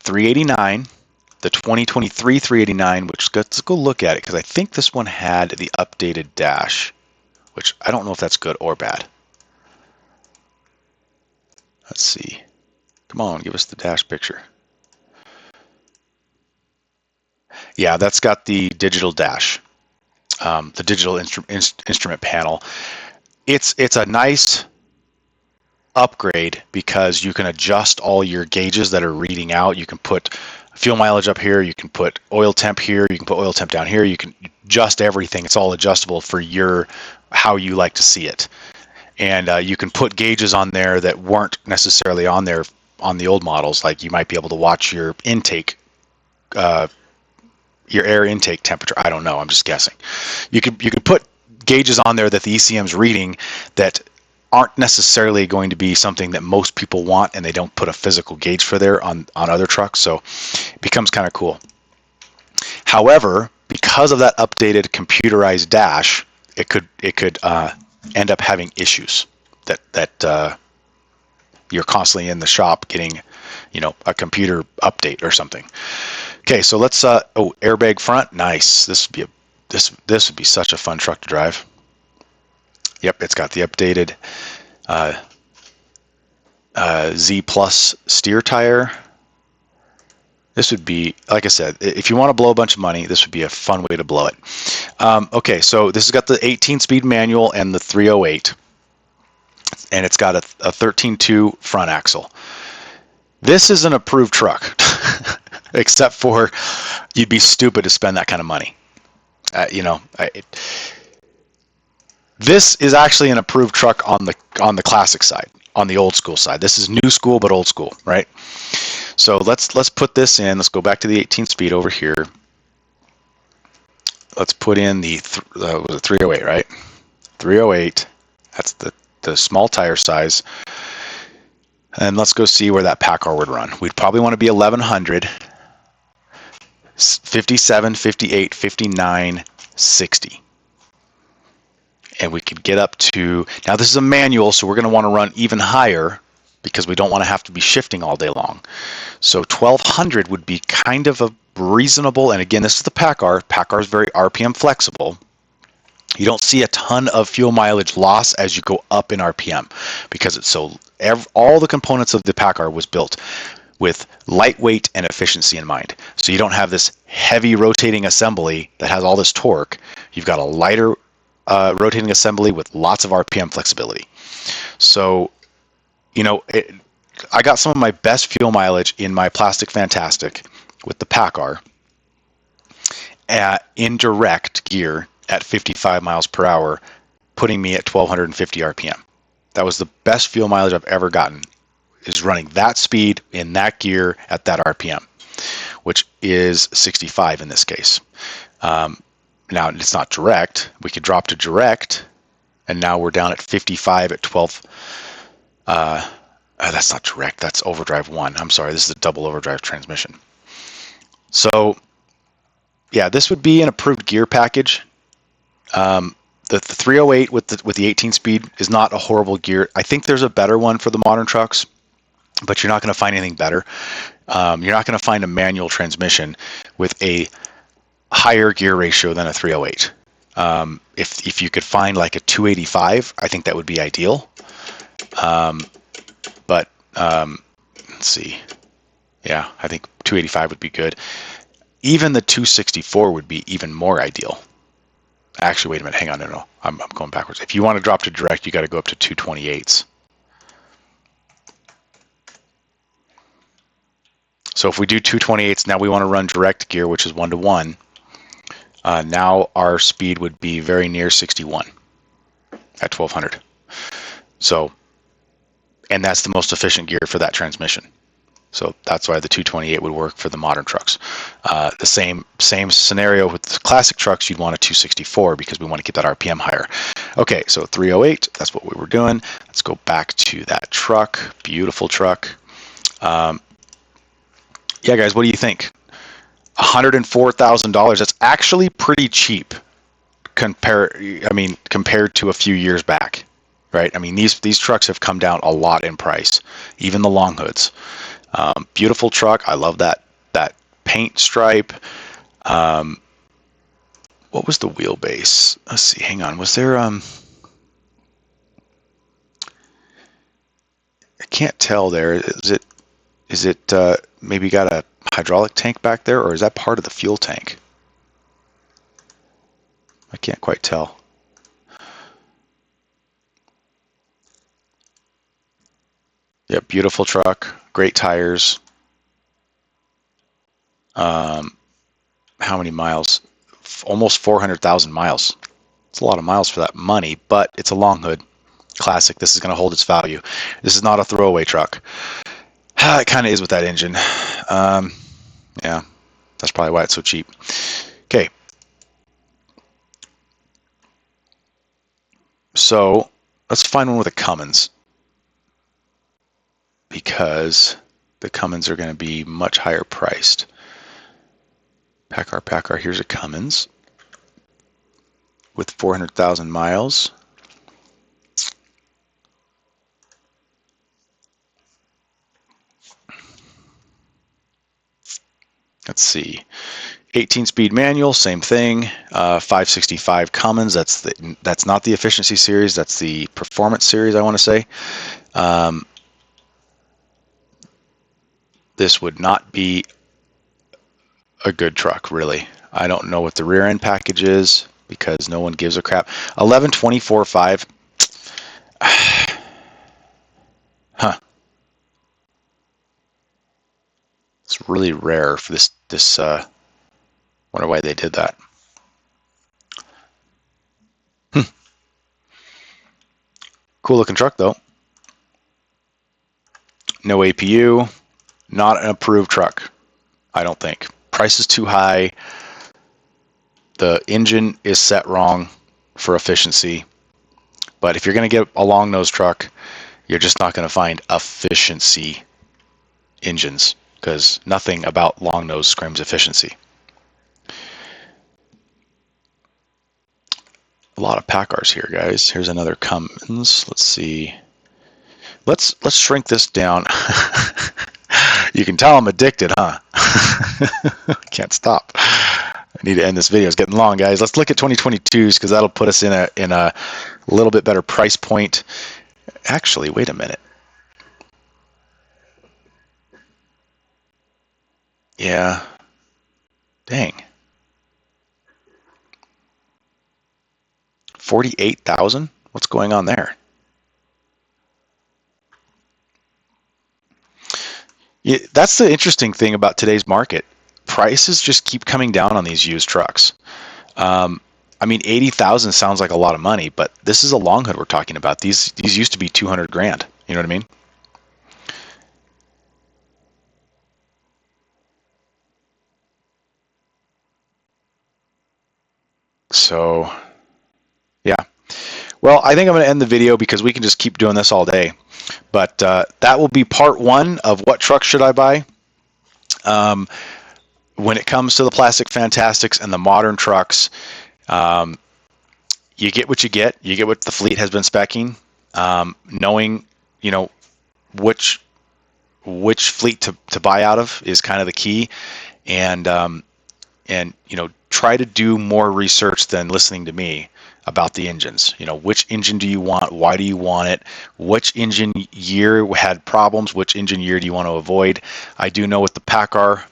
A: 389, the 2023 389, which let's go look at it, because I think this one had the updated dash, which I don't know if that's good or bad. Let's see. Come on, give us the dash picture. Yeah, that's got the digital dash, the digital instrument panel. It's a nice upgrade, because you can adjust all your gauges that are reading out. You can put fuel mileage up here, you can put oil temp here, you can put oil temp down here, you can adjust everything. It's all adjustable for how you like to see it. And you can put gauges on there that weren't necessarily on there on the old models. Like you might be able to watch your intake, your air intake temperature. I don't know, I'm just guessing. You could put gauges on there that the ECM's reading that aren't necessarily going to be something that most people want, and they don't put a physical gauge for there on other trucks. So it becomes kind of cool. However, because of that updated computerized dash, it could end up having issues that you're constantly in the shop getting, a computer update or something. Okay, so let's airbag front, nice. This would be such a fun truck to drive. Yep, it's got the updated Z Plus steer tire. This would be, like I said, if you want to blow a bunch of money, this would be a fun way to blow it. Okay, so this has got the 18-speed manual and the 308, and it's got a 13.2 front axle. This is an approved truck, except for you'd be stupid to spend that kind of money. This is actually an approved truck on the classic side, on the old school side. This is new school but old school, right? So let's put this in. Let's go back to the 18 speed over here. Let's put in the 308, right? 308. That's the small tire size. And let's go see where that PACCAR would run. We'd probably want to be 1100, 57, 58, 59, 60. And we could get up to, now this is a manual, so we're going to want to run even higher because we don't want to have to be shifting all day long. So 1200 would be kind of a reasonable, and again, this is the PACCAR. PACCAR is very RPM flexible. You don't see a ton of fuel mileage loss as you go up in RPM because it's all the components of the PACCAR was built with lightweight and efficiency in mind. So you don't have this heavy rotating assembly that has all this torque. You've got a lighter rotating assembly with lots of RPM flexibility. So, I got some of my best fuel mileage in my Plastic Fantastic with the PACCAR in direct gear at 55 miles per hour, putting me at 1250 RPM. That was the best fuel mileage I've ever gotten, is running that speed in that gear at that RPM, which is 65 in this case. Now it's not direct. We could drop to direct, and now we're down at 55 at 12. That's not direct. That's overdrive 1. I'm sorry. This is a double overdrive transmission. So, yeah, this would be an approved gear package. The 308 with the 18 speed is not a horrible gear. I think there's a better one for the modern trucks, but you're not going to find anything better. You're not going to find a manual transmission with a higher gear ratio than a 308. If you could find like a 285, I think that would be ideal. But let's see. Yeah, I think 285 would be good. Even the 264 would be even more ideal. Actually, wait a minute. Hang on. No. I'm going backwards. If you want to drop to direct, you got to go up to 228s. So if we do 228s, now we want to run direct gear, which is 1-to-1. Now our speed would be very near 61 at 1200. So, and that's the most efficient gear for that transmission. So that's why the 228 would work for the modern trucks. The same scenario with the classic trucks, you'd want a 264 because we want to keep that RPM higher. Okay, so 308, that's what we were doing. Let's go back to that truck. Beautiful truck. Yeah, guys, what do you think? $104,000. That's actually pretty cheap compared to a few years back, right? I mean, these trucks have come down a lot in price, even the long hoods. Beautiful truck. I love that paint stripe. What was the wheelbase? Let's see. Hang on. Was there I can't tell there. Is it maybe got a hydraulic tank back there, or is that part of the fuel tank? I can't quite tell. Yeah, beautiful truck. Great tires. How many miles? Almost 400,000 miles. It's a lot of miles for that money, but it's a long hood. Classic. This is going to hold its value. This is not a throwaway truck. It kind of is with that engine. Yeah, that's probably why it's so cheap. Okay. So let's find one with a Cummins, because the Cummins are going to be much higher priced. PACCAR. Here's a Cummins with 400,000 miles. Let's see. 18-speed manual, same thing. 565 Cummins. That's not the efficiency series. That's the performance series, I want to say. This would not be a good truck, really. I don't know what the rear end package is because no one gives a crap. 1124.5. Huh. It's really rare for this. Wonder why they did that. Cool looking truck though. No APU. Not an approved truck, I don't think. Price is too high. The engine is set wrong for efficiency. But if you're going to get a long nose truck, you're just not going to find efficiency engines, because nothing about long nose screams efficiency. A lot of PACCARs here, guys. Here's another Cummins. Let's see. Let's shrink this down. You can tell I'm addicted, huh? Can't stop. I need to end this video. It's getting long, guys. Let's look at 2022s, because that'll put us in a little bit better price point. Actually, wait a minute. Yeah. Dang. 48,000? What's going on there? Yeah, that's the interesting thing about today's market. Prices just keep coming down on these used trucks. Um, I mean, 80,000 sounds like a lot of money, but this is a long hood we're talking about. These used to be 200 grand. You know what I mean? So, yeah. Well, I think I'm going to end the video because we can just keep doing this all day. But that will be part one of what truck should I buy. Um, when it comes to the Plastic Fantastics and the modern trucks, um, you get what you get. You get what the fleet has been specing. Knowing, you know, which fleet to buy out of is kind of the key, and try to do more research than listening to me about the engines. Which engine do you want? Why do you want it? Which engine year had problems? Which engine year do you want to avoid? I do know with the PACCAR,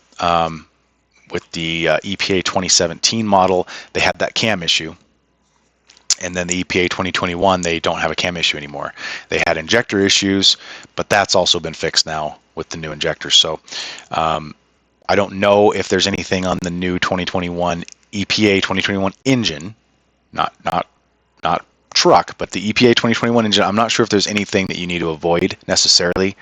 A: with the EPA 2017 model, they had that cam issue. And then the EPA 2021, they don't have a cam issue anymore. They had injector issues, but that's also been fixed now with the new injectors. So I don't know if there's anything on the new 2021 EPA 2021 engine, not truck, but the EPA 2021 engine. I'm not sure if there's anything that you need to avoid necessarily.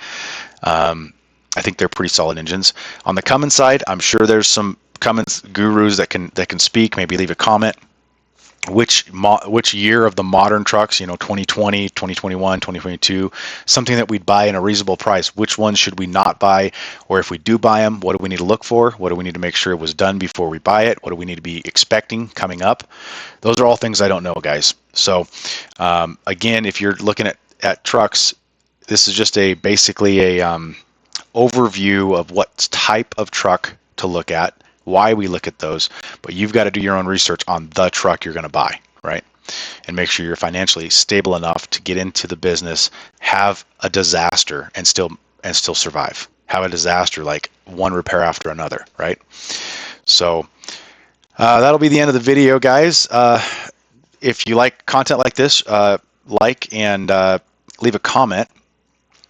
A: I think they're pretty solid engines. On the Cummins side, I'm sure there's some Cummins gurus that can speak. Maybe leave a comment. Which year of the modern trucks, 2020, 2021, 2022, something that we'd buy in a reasonable price. Which ones should we not buy? Or if we do buy them, what do we need to look for? What do we need to make sure it was done before we buy it? What do we need to be expecting coming up? Those are all things I don't know, guys. So again, if you're looking at trucks, this is just basically a overview of what type of truck to look at, why we look at those, but you've got to do your own research on the truck you're going to buy, right? And make sure you're financially stable enough to get into the business, have a disaster and still survive. Have a disaster like one repair after another, right? So that'll be the end of the video, guys. If you like content like this, like and leave a comment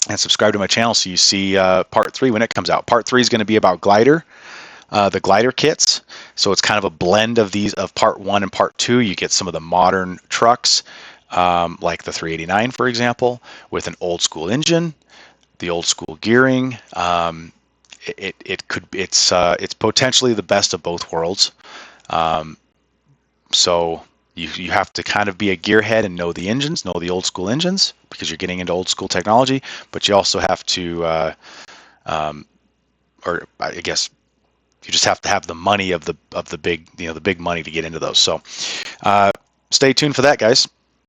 A: and subscribe to my channel so you see part 3 when it comes out. Part 3 is going to be about the glider kits. So it's kind of a blend of part 1 and part 2. You get some of the modern trucks, like the 389, for example, with an old school engine, the old school gearing. It's potentially the best of both worlds. So you have to kind of be a gearhead and know the engines, know the old school engines, because you're getting into old school technology. But you also have to, or I guess, you just have to have the money of the big, the big money to get into those. So stay tuned for that, guys.